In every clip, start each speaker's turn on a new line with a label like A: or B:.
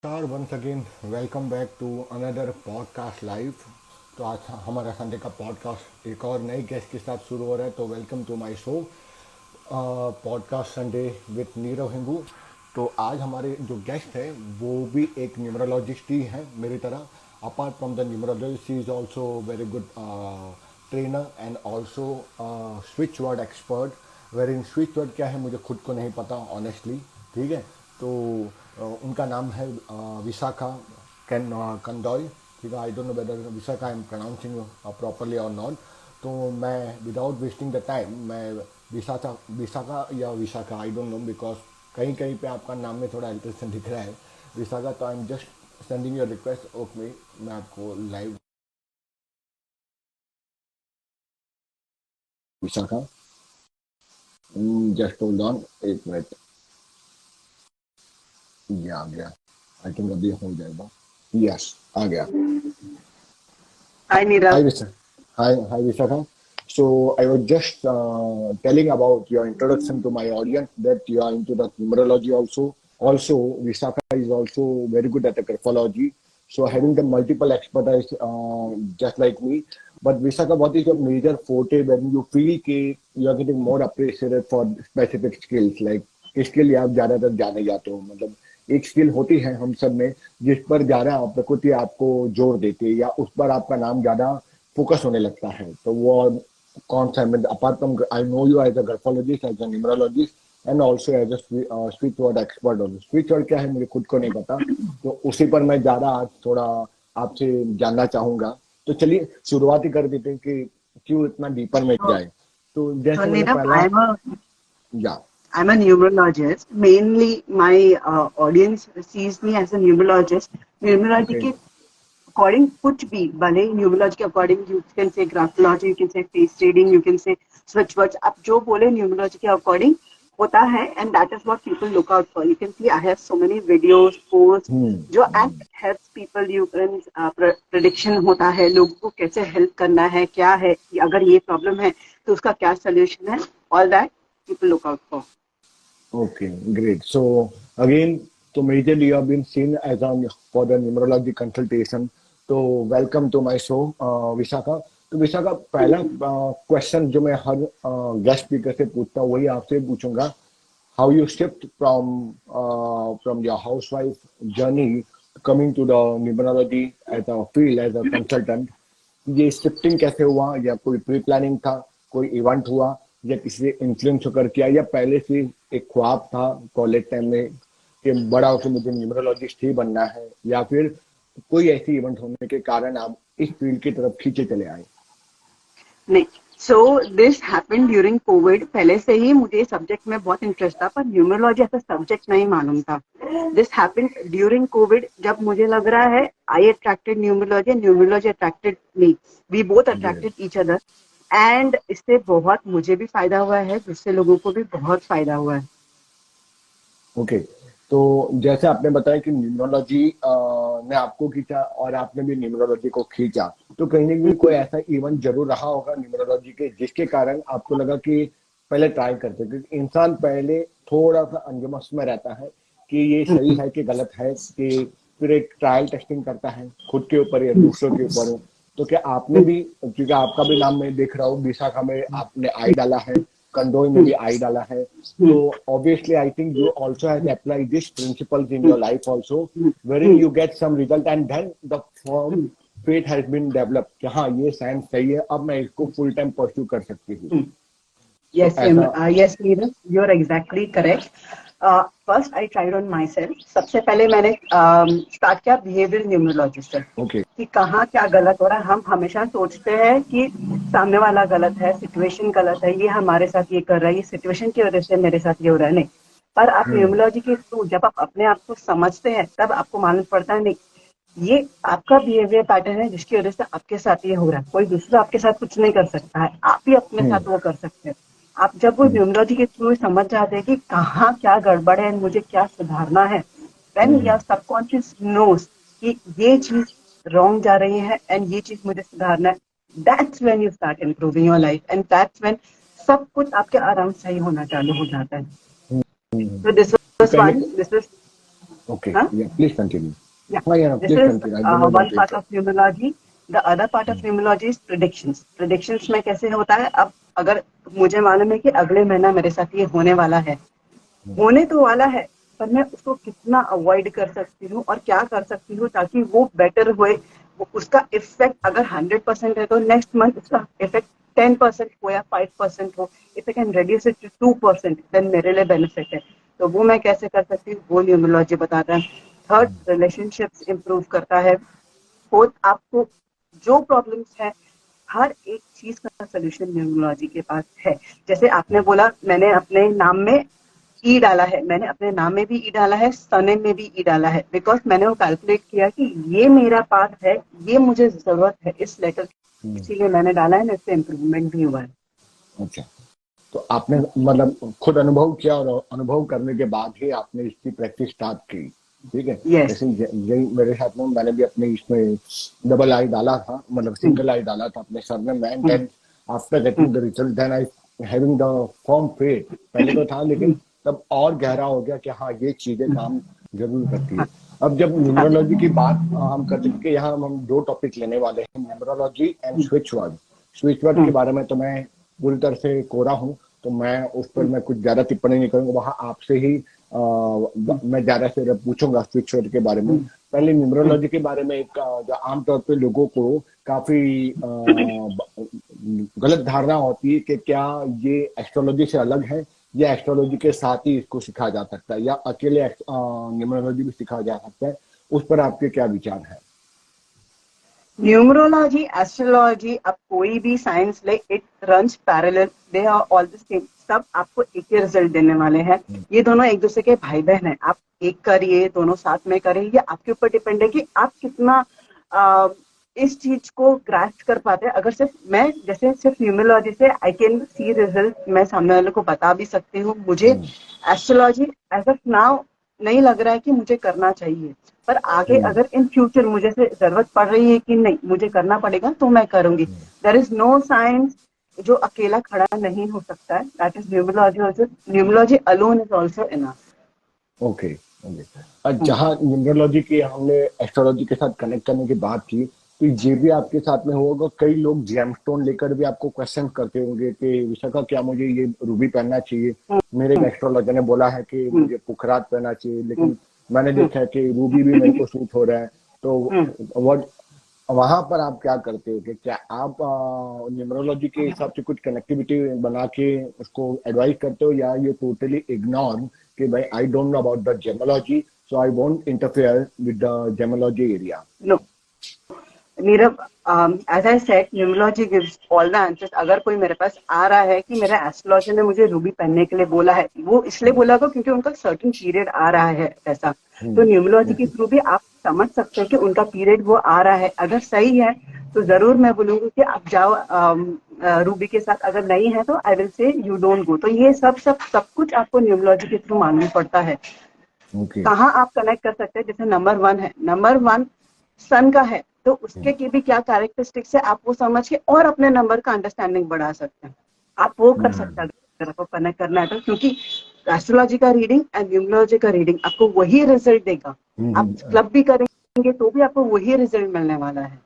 A: नमस्कार once again welcome back to another podcast live. तो आज हमारा संडे का पॉडकास्ट एक और नए गेस्ट के साथ शुरू हो रहा है। तो welcome to my show podcast Sunday with Nirav Hingu. तो आज हमारे जो गेस्ट है वो भी एक न्यूमरोलॉजिस्ट ही है मेरी तरह। Apart from the numerologist he is also very good trainer and also switch word expert. Where in switch word क्या है मुझे खुद को नहीं पता ऑनेस्टली। ठीक है। तो उनका नाम है विशाखा कंदॉय। ठीक है। आई don't know whether Vishakha I am pronouncing properly और नॉट। तो मैं विदाउट वेस्टिंग द टाइम मैं विशाखा विशाखा या विशाखा आई डोंट नो बिकॉज कहीं कहीं पे आपका नाम में थोड़ा अल्ट्रेशन दिख रहा है विशाखा। तो I am just sending your request. Okay मैं आपको live Vishakha just hold on एक मिनट। ये आ गया। आई थिंक अभी हो जाएगा। यस आ गया।
B: Hi,
A: Hi,
B: Nirav.
A: Vishakha. Hi, Vishakha. So I was just telling about your introduction to my audience that you are into the numerology also. Also, Vishakha is also very good at the graphology. So having the multiple expertise, just like me. But Vishakha, what is your major forte when you feel कि you are getting more appreciated for specific skills? Like किसके लिए आप ज्यादातर जाने जाते हो? मतलब एक स्किल होती है हम सब में जिस पर ज्यादा प्रकृति आपको जोर देती है या उस पर आपका नाम ज्यादा फोकस होने लगता है। तो वो कौन सा है? Apart from I know you as a graphologist as a numerologist and also as a speech word expert. Also speech word क्या है मुझे खुद को नहीं पता। तो उसी पर मैं ज्यादा आज थोड़ा आपसे जानना चाहूंगा। तो चलिए शुरुआत ही कर देते हैं कि क्यों इतना डीपर में
B: So,
A: जाए। तो
B: so
A: जैसे मैंने
B: Nirav,
A: पहला या
B: I'm a numerologist. Mainly, my audience sees me as a numerologist. Numerology
A: okay
B: के according कुछ भी भले numerology के according you can say graphology, you can say face reading, you can say switch words. आप जो बोले numerology के according होता है, and that is what people look out for. You can see I have so many videos, posts जो and helps people. You can prediction होता है लोगों को कैसे help करना है, क्या है कि अगर ये problem है तो उसका क्या solution है. All that people look out for.
A: Okay, great. So again, so majorly you have been seen as on for the numerology consultation. तो welcome to my show Vishakha. तो विशाखा पहला क्वेश्चन जो मैं हर गेस्ट स्पीकर से पूछता हूँ वही आपसे पूछूंगा। How you shift from your housewife journey coming to the numerology as a field as a consultant. ये शिफ्टिंग कैसे हुआ? या कोई प्री प्लानिंग था? कोई इवेंट हुआ या किसी से इन्फ्लुएंस होकर किया या पहले से एक ख्वाब था कॉलेज टाइम में कि बड़ा होकर मुझे न्यूमरोलॉजिस्ट ही बनना है? या फिर कोई ऐसी इवेंट होने के कारण आप इस फील्ड की तरफ खींचे चले आए?
B: नहीं, so this happened during Covid. पहले से ही मुझे सब्जेक्ट में बहुत इंटरेस्ट था पर न्यूमरोलॉजी ऐसा सब्जेक्ट नहीं मालूम था। दिस हैपेंड ड्यूरिंग कोविड जब मुझे लग रहा है I attracted numerology, numerology attracted me, we both
A: great.
B: Attracted each other. And इससे बहुत मुझे भी फायदा हुआ है, दूसरे लोगों को भी बहुत फायदा हुआ है।
A: ओके। तो जैसे आपने बताया कि न्यूमरोलॉजी ने आपको खींचा और आपने भी न्यूमरोलॉजी को खींचा। तो कहीं ना कहीं कोई ऐसा इवेंट जरूर रहा होगा न्यूमरोलॉजी के जिसके कारण आपको लगा कि पहले ट्राई करते, क्योंकि इंसान पहले थोड़ा सा अंजमस में रहता है कि ये सही है कि गलत है, कि फिर एक ट्रायल टेस्टिंग करता है खुद के ऊपर या दूसरों के ऊपर। तो क्या आपने भी, क्योंकि आपका भी नाम मैं देख रहा हूँ विशाखा में आपने आई डाला है, कंडोई में भी आई डाला है। So obviously, I think you also have applied these principles in your life also, wherein you get some result and then the firm faith has been developed कि हाँ ये साइंस सही है, अब मैं इसको फुल टाइम परस्यू कर सकती हूँ। तो
B: Yes,
A: ऐसा।
B: yes, Neeraj, you're exactly correct. First, I tried on myself. सबसे पहले मैंने स्टार्ट किया बिहेवियर न्यूमरोलॉजी से
A: ओके।
B: कि कहाँ क्या गलत हो रहा है। हम हमेशा सोचते हैं कि सामने वाला गलत है, सिचुएशन गलत है, ये हमारे साथ ये कर रहा है, ये सिचुएशन की वजह से मेरे साथ ये हो रहा है। नहीं, पर आप न्यूमरोलॉजी के थ्रू जब आप अपने आप को समझते हैं तब आपको मालूम पड़ता है नहीं, ये आपका बिहेवियर पैटर्न है जिसकी वजह से आपके साथ ये हो रहा है। कोई दूसरा आपके साथ कुछ नहीं कर सकता है, आप ही अपने साथ वो कर सकते हैं। आप जब वो न्यूमरोलॉजी के थ्रू समझ जाते हैं कि कहाँ क्या गड़बड़ है, मुझे क्या सुधारना है, देन योर सबकॉन्शियस नोस कि ये चीज रॉन्ग जा रही है एंड ये चीज मुझे सुधारना है। That's when you start improving your life and that's when सब कुछ आपके अराउंड सही होना चालू हो जाता है। तो दिस
A: तो
B: वाज
A: कहीं
B: वन,
A: ना
B: दिस वाज
A: Okay,
B: हाँ,
A: yeah, please continue.
B: yeah.
A: Yeah,
B: This
A: please
B: is
A: continue. I don't know
B: one
A: what to
B: part of
A: interrupt.
B: numerology. The other part of numerology is predictions. Predictions में कैसे होता है, अब अगर मुझे मालूम है कि अगले महीना मेरे साथ ये होने वाला है, होने तो वाला है, पर मैं उसको कितना अवॉइड कर सकती हूँ और क्या कर सकती हूँ ताकि वो बेटर होए, वो उसका इफेक्ट अगर 100% है तो नेक्स्ट मंथ उसका इफेक्ट 10% हो या 5% हो, if I can reduce it to 2% then मेरे लिए बेनिफिट है। तो वो मैं कैसे कर सकती हूँ, वो न्यूमरोलॉजी बताता है। थर्ड, रिलेशनशिप्स इंप्रूव करता है। फोर्थ, आपको जो प्रॉब्लम्स है हर एक चीज का सोल्यूशन न्यूमरोलॉजी के पास है। जैसे आपने बोला मैंने अपने नाम में ई डाला है, मैंने अपने नाम में भी ई डाला है, सरनेम में भी ई डाला है, बिकॉज मैंने वो कैलकुलेट किया कि ये मेरा पाथ है, ये मुझे जरूरत है इस लेटर की, इसीलिए मैंने डाला है ना, इससे इम्प्रूवमेंट भी हुआ है।
A: अच्छा, तो आपने मतलब खुद अनुभव किया और अनुभव करने के बाद ही आपने इसकी प्रैक्टिस स्टार्ट की, ठीक है।
B: यस।
A: जैसे यही मेरे साथ में, मैंने भी अपने इसमें डबल आई डाला था, मतलब सिंगल आई डाला था अपने सर में। And then after getting the result, then I having the firm faith, पहले तो था लेकिन तब और गहरा हो गया कि हाँ ये चीजें काम जरूर करती है। अब जब न्यूमरोलॉजी की बात हम करते हैं कि यहाँ हम दो टॉपिक लेने वाले हैं, numerology and switch word. Switch word के बारे में तो मैं पूरी तरह से कोरा हूँ, तो मैं उस पर मैं कुछ ज्यादा टिप्पणी नहीं करूंगा। वहां आपसे ही मैं ज्यादा से पूछूंगा स्विच वर्ड के बारे में। पहले न्यूमरोलॉजी के बारे में एक जो आमतौर पे लोगों को काफी गलत धारणा होती है कि क्या ये एस्ट्रोलॉजी से अलग है, या एस्ट्रोलॉजी के साथ ही इसको सिखाया जा सकता है, या अकेले न्यूमरोलॉजी भी सिखाया जा सकता है। उस पर आपके क्या विचार है?
B: न्यूमरोलॉजी, एस्ट्रोलॉजी, अब कोई भी साइंस ले, it runs parallel, they are all the same, सब आपको एक ही रिजल्ट देने वाले हैं। ये दोनों एक दूसरे के भाई बहन हैं, आप एक करिए, दोनों साथ में करें, ये आपके ऊपर डिपेंड है कि आप कितना आ, इस चीज को ग्रास्प कर पाते हैं। अगर सिर्फ मैं, जैसे सिर्फ न्यूमरोलॉजी से आई कैन सी रिजल्ट, मैं सामने वाले को बता भी सकती हूँ। मुझे एस्ट्रोलॉजी एज ऑफ नाउ नहीं लग रहा है कि मुझे करना चाहिए, पर आगे अगर इन फ्यूचर मुझे से जरूरत पड़ रही है कि नहीं मुझे करना पड़ेगा तो मैं करूंगी। देयर इज नो साइंस जो अकेला खड़ा नहीं हो सकता है, that is numerology also, numerology alone is also enough.
A: Okay, okay. जहाँ न्यूमरोलॉजी की हमने एस्ट्रोलॉजी के साथ कनेक्ट करने की बात की, तो ये भी आपके साथ में होगा, कई लोग जेमस्टोन लेकर भी आपको क्वेश्चन करते होंगे कि विशाखा क्या मुझे ये रूबी पहनना चाहिए? मेरे एक एस्ट्रोलॉजर ने बोला है कि मुझे पुखरात पहनना चाहिए, लेकिन मैंने देखा है कि रूबी भी मेरे को सूट हो रहा है। तो व्हाट, वहां पर आप क्या करते हो कि क्या आप न्यूमरोलॉजी के हिसाब से कुछ कनेक्टिविटी बना के उसको एडवाइस करते हो, या ये टोटली इग्नोर कि भाई I don't know about the gemology, so I won't interfere with the gemology area?
B: No Nirav, as I said, numerology gives all the answers. अगर कोई मेरे पास आ रहा है कि मेरा एस्ट्रोलॉजर ने मुझे रूबी पहनने के लिए बोला है, वो इसलिए बोला होगा क्योंकि उनका सर्टेन पीरियड आ रहा है ऐसा, तो न्यूमरोलॉजी के थ्रू भी आप समझ सकते हैं कि उनका पीरियड वो आ रहा है। अगर सही है तो जरूर मैं बोलूंगी कि आप जाओ रूबी के साथ, अगर नहीं है तो I will say you don't go. तो ये सब सब सब कुछ आपको न्यूमरोलॉजी के थ्रू मालूम पड़ता है।
A: ओके।
B: कहाँ आप कनेक्ट कर सकते हैं, जैसे नंबर वन है, नंबर वन सन का है, तो उसके की भी क्या कैरेक्टरिस्टिक्स है आप वो समझ के और अपने नंबर का अंडरस्टैंडिंग बढ़ा सकते हैं। आप वो कर सकते हैं अगर आपको कनेक्ट करना है तो, क्योंकि एस्ट्रोलॉजी का रीडिंग एंड न्यूमरोलॉजी का रीडिंग आपको वही रिजल्ट देगा। आप क्लब भी करेंगे तो भी आपको वही रिजल्ट मिलने वाला है।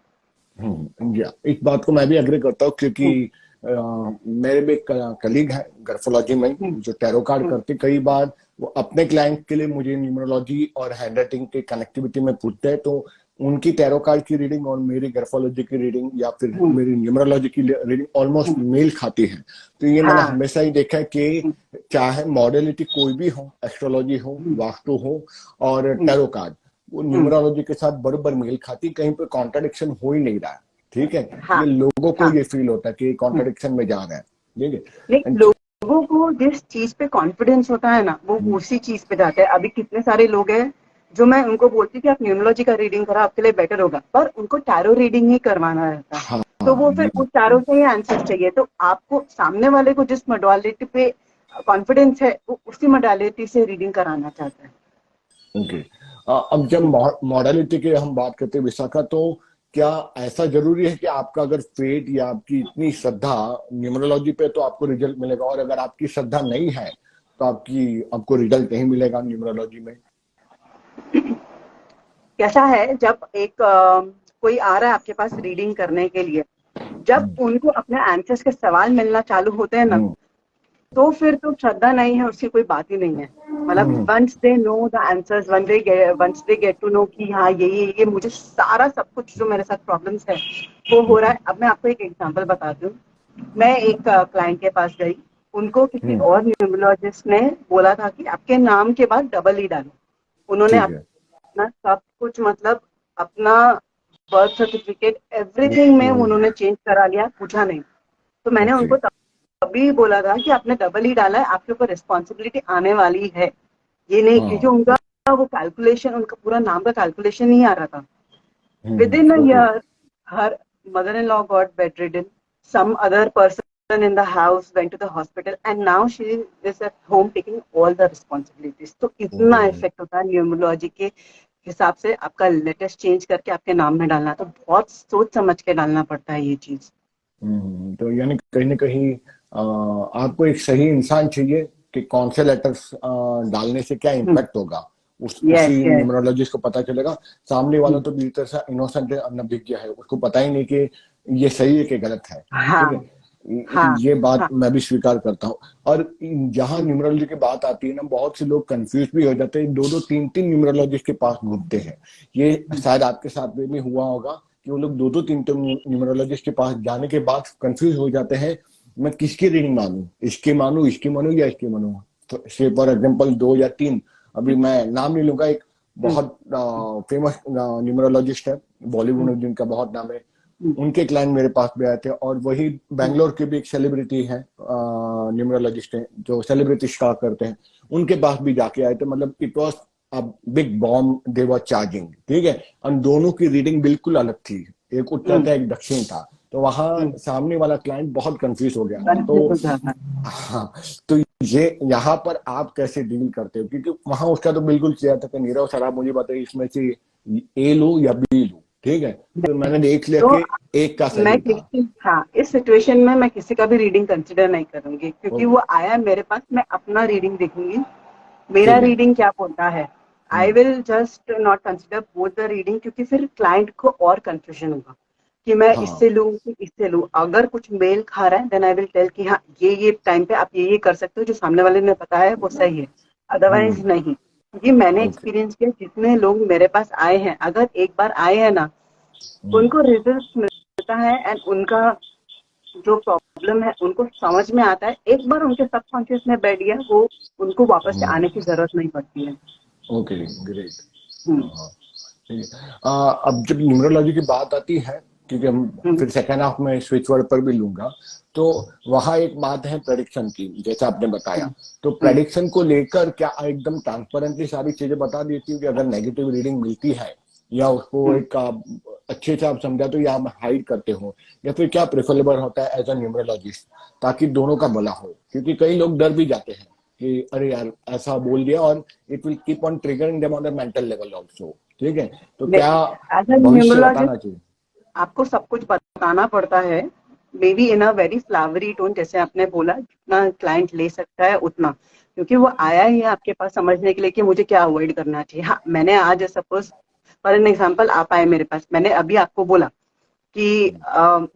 A: या इस बात को मैं भी एग्री करता हूँ, क्योंकि मेरे भी कलीग है ग्राफोलॉजी में जो टैरो कार्ड करते, कई बार वो अपने क्लाइंट के लिए मुझे न्यूमरोलॉजी और हैंडराइटिंग के कनेक्टिविटी में पूछते हैं, तो उनकी टैरो कार्ड की रीडिंग और मेरी ग्राफोलॉजी की रीडिंग या फिर मेरी न्यूमरोलॉजी की रीडिंग ऑलमोस्ट मेल खाती है। तो ये मैंने
B: हाँ।
A: हमेशा ही देखा है कि चाहे मॉडलिटी कोई भी हो, एस्ट्रोलॉजी हो, वास्तु हो और टैरो कार्ड, वो न्यूमरोलॉजी के साथ बराबर मेल खाती, कहीं पे कॉन्ट्राडिक्शन हो ही नहीं रहा है। ठीक है,
B: हाँ।
A: ये लोगों को
B: हाँ।
A: ये फील होता है कि कॉन्ट्राडिक्शन में जा रहा है, ठीक है।
B: नहीं,
A: And
B: लोगों को जिस चीज पे कॉन्फिडेंस होता है ना, वो उसी चीज पे जाते हैं। अभी कितने सारे लोग हैं जो मैं उनको बोलती हूँ कि आप न्यूमरोलॉजी का रीडिंग करो आपके लिए बेटर होगा, पर उनको टैरो रीडिंग ही करवाना रहता है।
A: हाँ,
B: तो वो
A: ये
B: फिर उस टैरो से ही आंसर चाहिए। तो आपको सामने वाले को जिस मोडालिटी पे कॉन्फिडेंस है वो उसी मोडालिटी से रीडिंग कराना चाहता है।
A: ओके। अब जब मॉडलिटी की हम बात करते हैं विशाखा, तो क्या ऐसा जरूरी है कि आपका अगर फेट या आपकी इतनी श्रद्धा न्यूमरोलॉजी पे तो आपको रिजल्ट मिलेगा, और अगर आपकी श्रद्धा नहीं है तो आपको रिजल्ट नहीं मिलेगा न्यूमरोलॉजी में?
B: कैसा है, जब एक कोई आ रहा है आपके पास रीडिंग करने के लिए, जब उनको अपने आंसर्स के सवाल मिलना चालू होते हैं ना,
A: हम्म,
B: तो फिर तो श्रद्धा नहीं है, उसकी कोई बात ही नहीं है। मतलब once they know the answers, once they get to know कि हाँ ये मुझे सारा सब कुछ जो मेरे साथ प्रॉब्लम्स है वो हो रहा है। अब मैं आपको एक एग्जांपल बताती हूँ। मैं एक क्लाइंट के पास गई, उनको किसी
A: हम्म,
B: और न्यूमरोलॉजिस्ट ने बोला था कि आपके नाम के बाद डबल ई डालो। उन्होंने
A: ठीक है।
B: अपना सब कुछ, मतलब अपना बर्थ सर्टिफिकेट एवरीथिंग में उन्होंने चेंज करा लिया, पूछा नहीं। तो मैंने
A: ओके।
B: उनको तभी बोला था कि आपने डबल ही डाला है, आपके ऊपर रिस्पॉन्सिबिलिटी आने वाली है। ये नहीं, क्योंकि
A: हाँ।
B: उनका वो कैलकुलेशन, उनका पूरा नाम का कैलकुलेशन नहीं आ रहा था। With in a
A: okay.
B: Year her mother-in-law got bedridden. Some other person in the house went to the hospital, and now she is at home taking all the responsibilities. तो इतना
A: ओहो।
B: इफेक्ट होता है numerology के हिसाब से। आपका latest change करके आपके नाम में डालना, तो बहुत सोच समझ के डालना पड़ता है ये चीज।
A: तो यानी कहीं ना कहीं आपको एक सही इंसान चाहिए कि कौन से लेटर्स डालने से क्या इम्पैक्ट होगा,
B: यस
A: उसी
B: यस।
A: न्यूमरोलॉजिस्ट को पता चलेगा। सामने वाला तो बीच से इनोसेंट अनभिज्ञ है, उसको पता ही नहीं कि ये सही है कि गलत है।
B: हाँ
A: ठीक है।
B: हाँ
A: ये बात
B: हाँ।
A: मैं भी स्वीकार करता हूँ। और जहां न्यूमरोलॉजी की बात आती है ना, बहुत से लोग कंफ्यूज भी हो जाते हैं, दो दो तीन तीन न्यूमरोलॉजिस्ट के पास घूमते हैं। ये शायद आपके साथ में भी हुआ होगा कि वो लोग दो दो तीन तीन न्यूमरोलॉजिस्ट के पास जाने के बाद कंफ्यूज हो जाते हैं, मैं किसकी रीडिंग मानूं, इसकी मानूं या इसकी मानूं। तो से फॉर एग्जांपल दो या तीन, अभी मैं नाम नहीं लूंगा, एक बहुत फेमस न्यूमरोलॉजिस्ट है बॉलीवुड में जिनका बहुत नाम है, उनके क्लाइंट मेरे पास भी आए थे। और वही बैंगलोर के भी एक सेलिब्रिटी है न्यूमरोलॉजिस्ट है जो सेलिब्रिटी का करते हैं, उनके पास भी जाके आए थे। मतलब it was a big bomb they were charging. ठीक है। और दोनों की रीडिंग बिल्कुल अलग थी, एक उत्तर था एक दक्षिण था। तो वहां सामने वाला क्लाइंट बहुत कंफ्यूज हो गया था।
B: कंफ्यूज
A: तो
B: हो जाता है।
A: हाँ, तो ये यहाँ पर आप कैसे डील करते हो, क्योंकि वहां उसका तो बिल्कुल क्लियर था कि नीरव सर आप मुझे बताइए इसमें से ए लूं या बी लूं। ठीक है। तो मैंने देख लिया
B: तो
A: कि एक का
B: मैं
A: सही था।
B: किसी, हाँ, इस सिचुएशन में मैं किसी का भी रीडिंग कंसिडर नहीं करूंगी, क्योंकि वो आया मेरे पास, मैं अपना रीडिंग देखूंगी, मेरा
A: ठीक है।
B: रीडिंग क्या बोलता है। I will just not consider both the reading, क्योंकि फिर क्लाइंट को और कंफ्यूजन होगा कि मैं
A: हाँ।
B: इससे लूं कि इससे लूं। अगर कुछ मेल खा रहा है, देन आई विल टेल कि हाँ ये टाइम पे आप ये कर सकते हो, जो सामने वाले ने बताया है वो सही है, अदरवाइज नहीं। क्योंकि मैंने
A: ओके।
B: एक्सपीरियंस किया, जितने लोग मेरे पास आए हैं, अगर एक बार आए हैं ना, उनको रिजल्ट मिलता है, एंड उनका जो प्रॉब्लम है उनको समझ में आता है। एक बार उनके सबकॉन्शियस में बैठ गया, वो उनको वापस से आने की जरूरत नहीं पड़ती है।
A: Okay, great.
B: हम्म
A: हाँ, ठीक है। अब जब न्यूमरोलॉजी की बात आती है, क्योंकि हम
B: हम्म
A: फिर सेकेंड हाफ में स्विच वर्ड पर भी लूंगा, तो वहां एक बात है प्रेडिक्शन की, जैसा आपने बताया।
B: हम्म
A: तो
B: हम्म
A: प्रेडिक्शन को लेकर क्या एकदम ट्रांसपेरेंटली सारी चीजें बता देती हूँ कि अगर नेगेटिव रीडिंग मिलती है, या उसको
B: हम्म
A: एक अच्छे से आप समझा तो, या आप हाइड करते हो, या फिर क्या प्रेफरेबल होता है एज अ न्यूमरोलॉजिस्ट, ताकि दोनों का भला हो। क्योंकि कई लोग डर भी जाते हैं कि अरे यार ऐसा बोल दिया, और it will keep on triggering them on the mental level also. ठीक है। तो क्या
B: एज अ
A: भविष्य बताना
B: न्यूमरोलॉजिस्ट
A: चाहिए?
B: आपको सब कुछ बताना पड़ता है, may be in a very flowery tone, जैसे आपने बोला, जितना क्लाइंट ले सकता है उतना, क्योंकि वो आया ही है आपके पास समझने के लिए कि मुझे क्या अवॉइड करना चाहिए। हाँ, मैंने आज सपोज फॉर एन एग्जाम्पल आप आए मेरे पास, मैंने अभी आपको बोला कि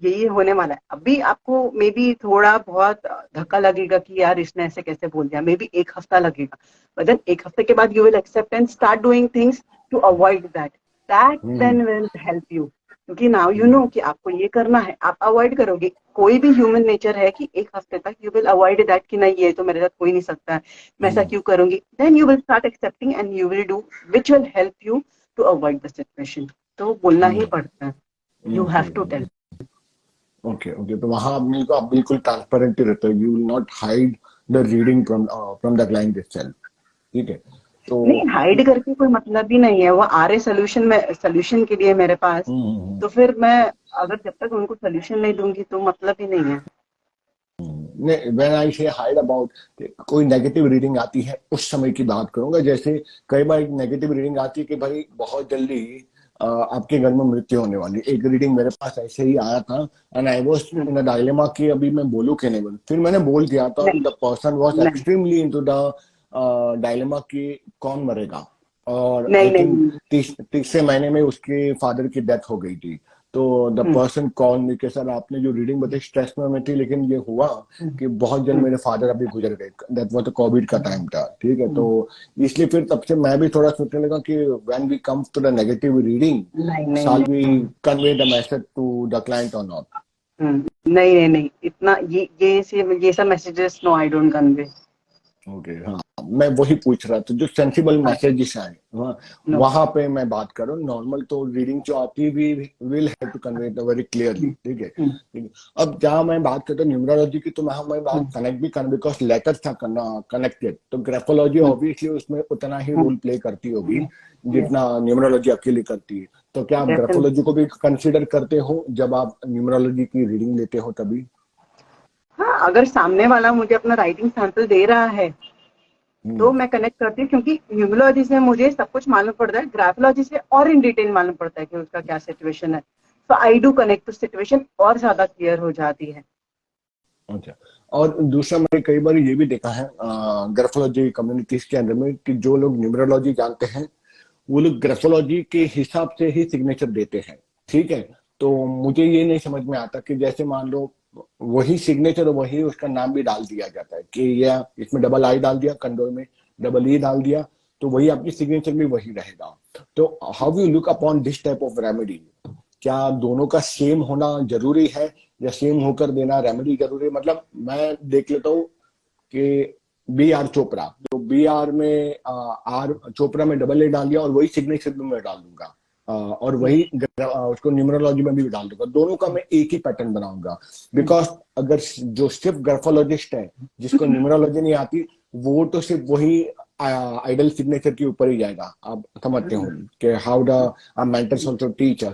B: ये होने वाला है। अभी आपको मे बी थोड़ा बहुत धक्का लगेगा कि यार इसने ऐसे कैसे बोल दिया, मे बी एक हफ्ता लगेगा, बट देन एक हफ्ते के बाद you will accept and start doing things to avoid that. That
A: hmm,
B: then will help you, क्योंकि नाउ यू नो कि आपको ये करना है, आप अवॉइड करोगे। कोई भी ह्यूमन नेचर है कि एक हफ्ते तक यू विल अवॉइड दैट, कि नहीं ये तो मेरे साथ हो ही नहीं सकता है, मैं ऐसा क्यों करूंगी। Then you will start accepting and you will do which will help you to avoid the situation. तो बोलना ही पड़ता है, you have
A: okay.
B: To tell.
A: Okay. Okay. तो वहां आप बिल्कुल ट्रांसपेरेंट रहते हो, you will not hide the reading from the client itself. ठीक है। तो
B: नहीं, हाइड करके कोई मतलब ही नहीं है, वो आ रहे सोल्यूशन में, सोल्यूशन के लिए मेरे पास।
A: हम्म,
B: तो फिर मैं, अगर जब तक उनको सोल्यूशन नहीं दूंगी तो मतलब ही नहीं है।
A: व्हेन आई से हाइड अबाउट, कोई नेगेटिव रीडिंग आती है उस समय की बात करूंगा। जैसे कई बार एक नेगेटिव रीडिंग आती है कि भाई बहुत जल्दी आपके घर में मृत्यु होने वाली। एक रीडिंग मेरे पास ऐसे ही आया था, and I was
B: hmm,
A: in a dilemma कि अभी मैं बोलूं कि नहीं बोलूं। फिर मैंने बोल दिया था,
B: नहीं
A: द पर्सन वाज
B: नहीं।
A: एक्सट्रीमली इनटू द डायलेमा कि कौन मरेगा। और
B: नहीं
A: आई
B: नहीं
A: थिंक
B: नहीं।
A: तीसरे महीने में उसके फादर की डेथ हो गई थी। तो द
B: हम्म,
A: पर्सन कॉल मी कि सर आपने जो रीडिंग बताई स्ट्रेस में मैं थी, लेकिन ये हुआ
B: हम्म,
A: कि बहुत जल्द
B: हम्म,
A: मेरे फादर अभी गुजर गए। दैट वाज कोविड का
B: हम्म,
A: टाइम था, ठीक है। तो
B: हम्म।
A: इसलिए फिर तब से मैं भी थोड़ा सोचने लगा कि when we come to the negative reading,
B: नहीं नहीं
A: शाल वी
B: नहीं।
A: Convey the message to the client or not.
B: नहीं नहीं नहीं, इतना ये सब messages no, I don't convey.
A: Okay, हाँ, मैं वही पूछ रहा था, जो सेंसिबल
B: हाँ,
A: मैसेजेस आए
B: नो।
A: वहां पे मैं बात करूँ। नॉर्मल तो रीडिंग जो आती है we will have to convey it very clearly, ठीक है, ठीक है। अब जहाँ मैं बात करता हूँ न्यूमरोलॉजी की, तो मैं बात कनेक्ट भी कर, बिकॉज लेटर्स था कनेक्टेड, तो ग्राफोलॉजी ऑब्वियसली उसमें उतना ही रोल प्ले करती होगी
B: यस,
A: जितना न्यूमरोलॉजी अकेली करती है। तो क्या आप
B: डेफिनेटली।
A: ग्राफोलॉजी को भी कंसिडर करते हो जब आप न्यूमरोलॉजी की रीडिंग लेते हो तभी?
B: हाँ, अगर सामने वाला मुझे अपना राइटिंग सैंपल दे रहा है तो
A: हम्म।
B: मैं कनेक्ट करती हूँ, क्योंकि न्यूमरोलॉजी से मुझे सब कुछ मालूम पड़ता है, ग्राफोलॉजी से और इन डिटेल मालूम पड़ता है कि उसका क्या सिचुएशन है। तो आई डू कनेक्ट, तो सिचुएशन और ज्यादा क्लियर हो जाती है।
A: अच्छा। और दूसरा, मैंने कई बार ये भी देखा है ग्राफोलॉजी कम्युनिटीज के अंदर में कि जो लोग न्यूमरोलॉजी जानते हैं वो लोग ग्राफोलॉजी के हिसाब से ही सिग्नेचर देते हैं, ठीक है। तो मुझे ये नहीं समझ में आता कि जैसे मान लो वही सिग्नेचर, वही उसका नाम भी डाल दिया जाता है कि या इसमें डबल आई डाल दिया, कंडोर में डबल ई डाल दिया, तो वही आपकी सिग्नेचर भी वही रहेगा। तो how you look upon this type of remedy? क्या दोनों का सेम होना जरूरी है या सेम होकर देना रेमेडी जरूरी है? मतलब मैं देख लेता हूँ कि बी आर चोपड़ा, तो बी आर में आर चोपड़ा में डबल ए डाल दिया और वही सिग्नेचर में मैं डाल दूंगा, और वही उसको न्यूमरोलॉजी में भी डाल दूंगा, दोनों का मैं एक ही पैटर्न बनाऊंगा। बिकॉज अगर जो सिर्फ ग्राफोलॉजिस्ट है जिसको न्यूमरोलॉजी नहीं आती, वो तो सिर्फ वही आइडल सिग्नेचर के ऊपर ही जाएगा। आप समझते हो कि how the mentors also teacher.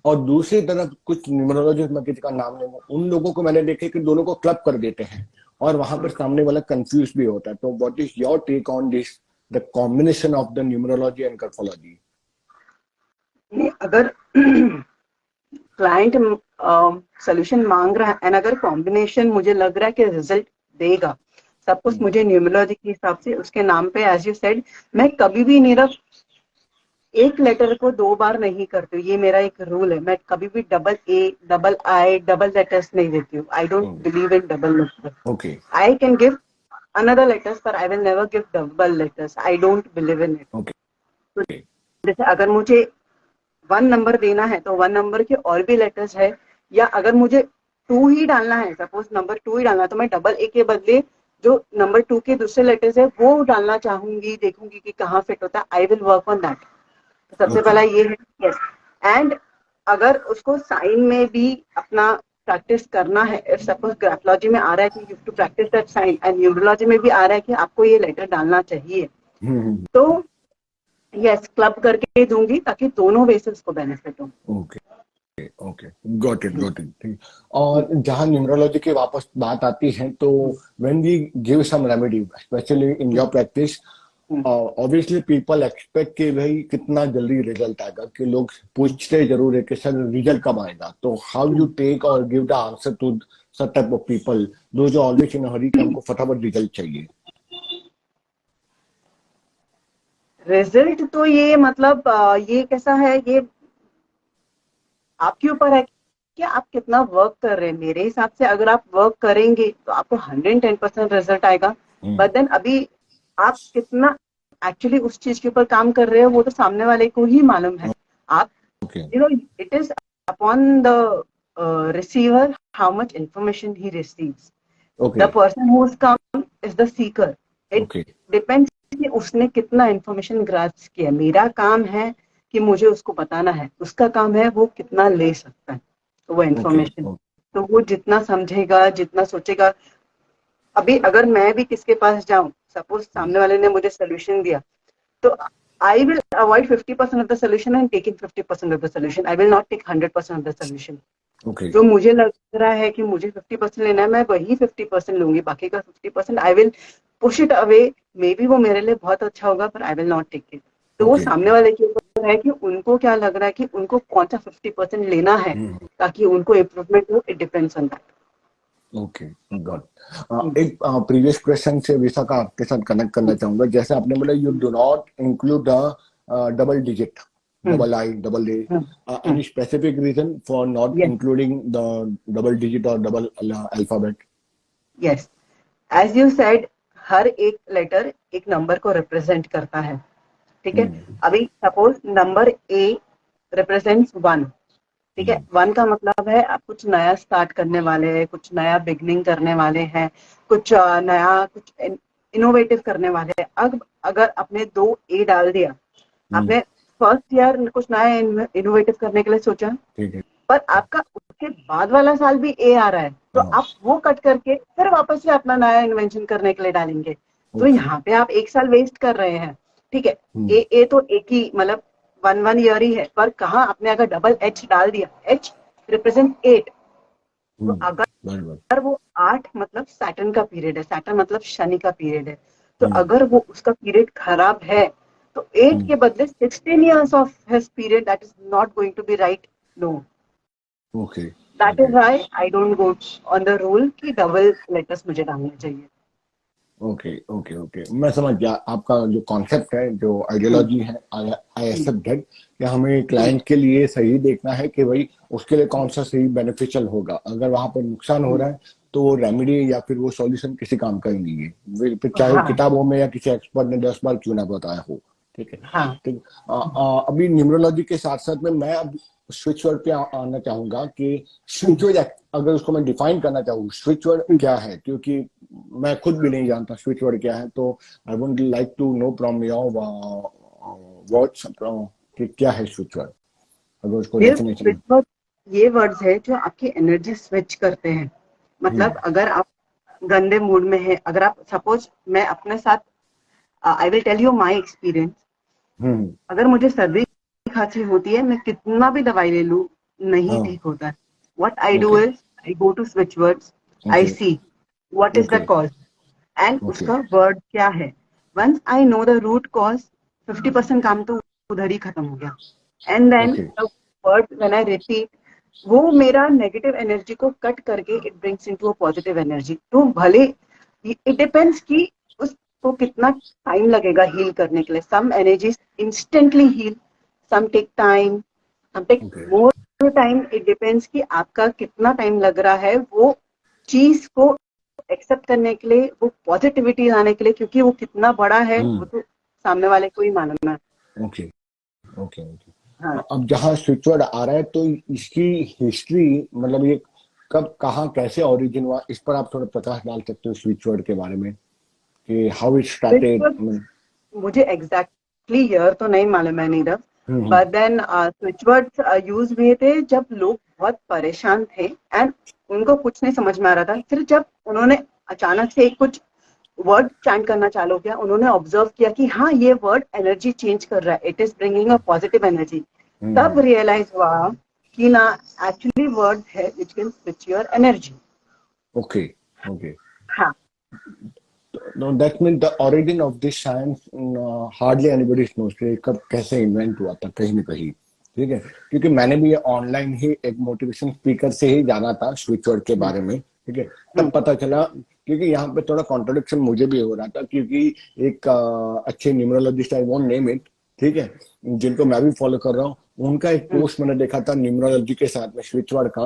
A: और दूसरी तरफ कुछ न्यूमरोलॉजिस्ट, मैं किसी का नाम लूंगा, उन लोगों को मैंने देखे कि दोनों को क्लब कर देते हैं और वहां पर सामने वाला कंफ्यूज भी होता है। तो what is your take on this, the combination of the numerology and graphology?
B: अगर क्लाइंट सोल्यूशन मांग रहा है एंड अगर कॉम्बिनेशन मुझे लग रहा है कि रिजल्ट देगा, सपोज मुझे न्यूमरोलॉजी के हिसाब से उसके नाम पे, एज यू सेड, मैं कभी भी नीरव एक लेटर को दो बार नहीं करती हूँ, ये मेरा एक रूल है। मैं कभी भी double A, double I, double letters नहीं देती हूँ। I don't believe in double letters.
A: Okay,
B: I can give another letters, but I will never give double letters. I don't believe in it.
A: Okay,
B: तो जैसे अगर मुझे one number देना है तो वन नंबर के और भी लेटर्स है, या अगर मुझे टू ही डालना है, सपोज नंबर टू ही डालना है, तो मैं डबल ए के बदले जो नंबर टू के दूसरे लेटर्स है वो डालना चाहूंगी, देखूंगी कि कहाँ फिट होता है। I will work on that. सबसे
A: ओके,
B: पहला ये है, यस। एंड अगर उसको साइन में भी अपना प्रैक्टिस करना है, सपोज ग्राफोलॉजी में आ रहा है कि you to practise that sign, and numerology में भी आ रहा है कि आपको ये लेटर डालना चाहिए, तो यस, क्लब करके दूंगी ताकि दोनों वे से उसको बेनिफिट हो।
A: Okay, okay, got it, got it, ठीक। और जहां न्यूमरोलॉजी की वापस बात आती है, तो when we give some remedy, specially in your practice, obviously people expect कि भाई कितना जल्दी रिजल्ट आएगा, कि लोग पूछते जरूर है कि सर रिजल्ट कब आएगा। तो how you take or give the answer to such type of people दो जो ऑलवेज इन हरी कि हमको फटाफट रिजल्ट चाहिए?
B: रिजल्ट तो ये मतलब ये कैसा है, ये आपके ऊपर है कि आप कितना वर्क कर रहे हैं। मेरे हिसाब से अगर आप वर्क करेंगे तो आपको 110% रिजल्ट आएगा। बट देन अभी आप कितना एक्चुअली उस चीज के ऊपर काम कर रहे हो वो तो सामने वाले को ही मालूम है। आप,
A: okay,
B: you know, it is upon the receiver how much information he receives.
A: Okay,
B: The person who's come is the seeker. It
A: okay,
B: depends कि उसने कितना इंफॉर्मेशन ग्रास्प किया। मेरा काम है कि मुझे उसको बताना है, उसका काम है वो कितना ले सकता है वो
A: ओके,
B: इंफॉर्मेशन। तो वो जितना समझेगा, जितना सोचेगा। अभी अगर मैं भी किसके पास जाऊं, सपोज सामने वाले ने मुझे सोल्यूशन दिया, तो I will avoid 50% of the solution and taking 50% of the solution. I will not take 100% of the solution.
A: Okay,
B: जो मुझे लग रहा है कि मुझे 50% लेना है, मैं वही 50% लूंगी, बाकी का 50% I will push it away. Maybe वो मेरे लिए बहुत अच्छा होगा पर I will not take it. तो वो
A: ओके,
B: सामने वाले के ऊपर है कि उनको क्या लग रहा है कि उनको कौन सा 50% लेना है ताकि उनको इम्प्रूवमेंट हो। It depends on that.
A: Okay, got. एक प्रीवियस क्वेश्चन से विशा का आपके साथ कनेक्ट करना चाहूंगा। जैसे आपने बोला you do not include the double digit, double I, double A. Any specific reason for not
B: Yes,
A: including the double digit or double alphabet?
B: yes. As you said, हर एक लेटर एक नंबर को represent करता है, ठीक है। अभी suppose number A represents 1, ठीक है। 1 का मतलब है आप कुछ नया स्टार्ट करने वाले हैं, कुछ नया बिगनिंग करने वाले हैं, कुछ नया, कुछ इनोवेटिव करने वाले हैं। अब अगर आपने 2 ए डाल दिया, आपने फर्स्ट ईयर कुछ नया इनोवेटिव करने के लिए सोचा,
A: ठीक है।
B: पर आपका उसके बाद वाला साल भी ए आ रहा है, तो आप वो कट करके फिर वापस से अपना नया इन्वेंशन करने के लिए डालेंगे। तो यहाँ पे आप 1 साल वेस्ट कर रहे हैं, ठीक है। ए तो एक ही मतलब 1 ईयर ही है, पर कहाँ आपने अगर डबल एच डाल दिया, एच रिप्रेजेंट 8, तो अगर वो 8 मतलब सैटर्न का पीरियड है, सैटर्न मतलब शनि का पीरियड है, तो अगर वो उसका पीरियड खराब है, तो 8 के बदले 16 years of his period, that is not going to be right. No.
A: Okay.
B: That is why I don't go on the rule कि डबल लेटर्स मुझे डालने चाहिए।
A: ओके ओके ओके, मैं समझ गया आपका जो कॉन्सेप्ट है, जो आइडियोलॉजी है। आई एक्सेप्ट दैट कि हमें क्लाइंट के लिए सही देखना है कि भाई उसके लिए कौन सा सही बेनिफिशियल होगा। अगर वहां पर नुकसान हो रहा है तो वो रेमेडी या फिर वो सॉल्यूशन किसी काम का ही नहीं है, फिर चाहे
B: हाँ,
A: किताबों में या किसी एक्सपर्ट ने 10 बार क्यों ना बताया हो। ठीक है।
B: हाँ,
A: ठीक। अभी न्यूमरोलॉजी के साथ साथ में मैं अब स्विच वर्ड पे आना चाहूंगा कि स्विच वर्ड अगर उसको मैं डिफाइन करना चाहूँ, स्विच वर्ड क्या है, क्योंकि मैं खुद भी नहीं जानता स्विच वर्ड क्या है। तो I would like to know from your words कि क्या है स्विच वर्ड, अगर उसको
B: ये
A: डेफिनेशन।
B: स्विच वर्ड, ये वर्ड्स है जो आपकी एनर्जी स्विच करते हैं। मतलब अगर आप गंदे मूड में है, अगर आप सपोज, मैं अपने साथ, I will tell you my experience. अगर मुझे सर्दी खांसी होती है, मैं कितना भी दवाई ले लूं, नहीं ठीक होता है। What I do
A: okay
B: is I go to switch words, I
A: okay
B: see what is the
A: okay
B: cause and
A: okay
B: उसका वर्ड क्या है। Once I know the root cause, 50% काम तो उधर ही खत्म हो गया। And then
A: okay
B: the word when I repeat, वो मेरा नेगेटिव एनर्जी को कट करके it brings into a positive energy. तो भले इट डिपेंड्स कि उसको कितना टाइम लगेगा हील करने के लिए। Some energies instantly heal, some take time, some take
A: okay
B: more time. It depends कि आपका कितना टाइम लग रहा है वो चीज को एक्सेप्ट करने के लिए, वो पॉजिटिविटी आने के लिए, क्योंकि वो कितना बड़ा है वो तो सामने वाले को ही मालूम है।
A: Okay okay okay.
B: हाँ,
A: अब जहाँ स्विच वर्ड आ रहा है तो इसकी हिस्ट्री, मतलब ये कब कहाँ कैसे ओरिजिन हुआ, इस पर आप थोड़ा प्रकाश डाल सकते हो स्विच वर्ड के बारे में कि हाउ इट स्टार्टेड।
B: मुझे एग्जैक्टली ईयर तो नहीं मालूम है Nirav, but then switch words use हुए थे जब लोग बहुत परेशान थे एंड उनको कुछ नहीं समझ में आ रहा था। फिर जब उन्होंने अचानक से कुछ वर्ड चैंट करना चालू किया, उन्होंने ऑब्जर्व किया कि हाँ ये वर्ड एनर्जी चेंज कर रहा है, it is bringing a positive energy. तब रियलाइज हुआ कि ना, एक्चुअली वर्ड है which can switch your energy.
A: Okay okay.
B: हाँ,
A: No, that means the origin of this science hardly anybody knows कि कब कैसे इन्वेंट हुआ था कहीं ना कहीं। ठीक है, क्योंकि मैंने भी ऑनलाइन ही एक मोटिवेशन स्पीकर से ही जाना था स्विच वर्ड के बारे में। ठीक है, तब पता चला, क्योंकि यहाँ पे थोड़ा कॉन्ट्रोडिक्शन मुझे भी हो रहा था, क्योंकि एक अच्छे numerologist, I won't name it, ठीक है, जिनको मैं भी फॉलो कर रहा हूँ, उनका एक पोस्ट मैंने देखा था न्यूमरोलॉजी के साथ में स्विच वर्ड का।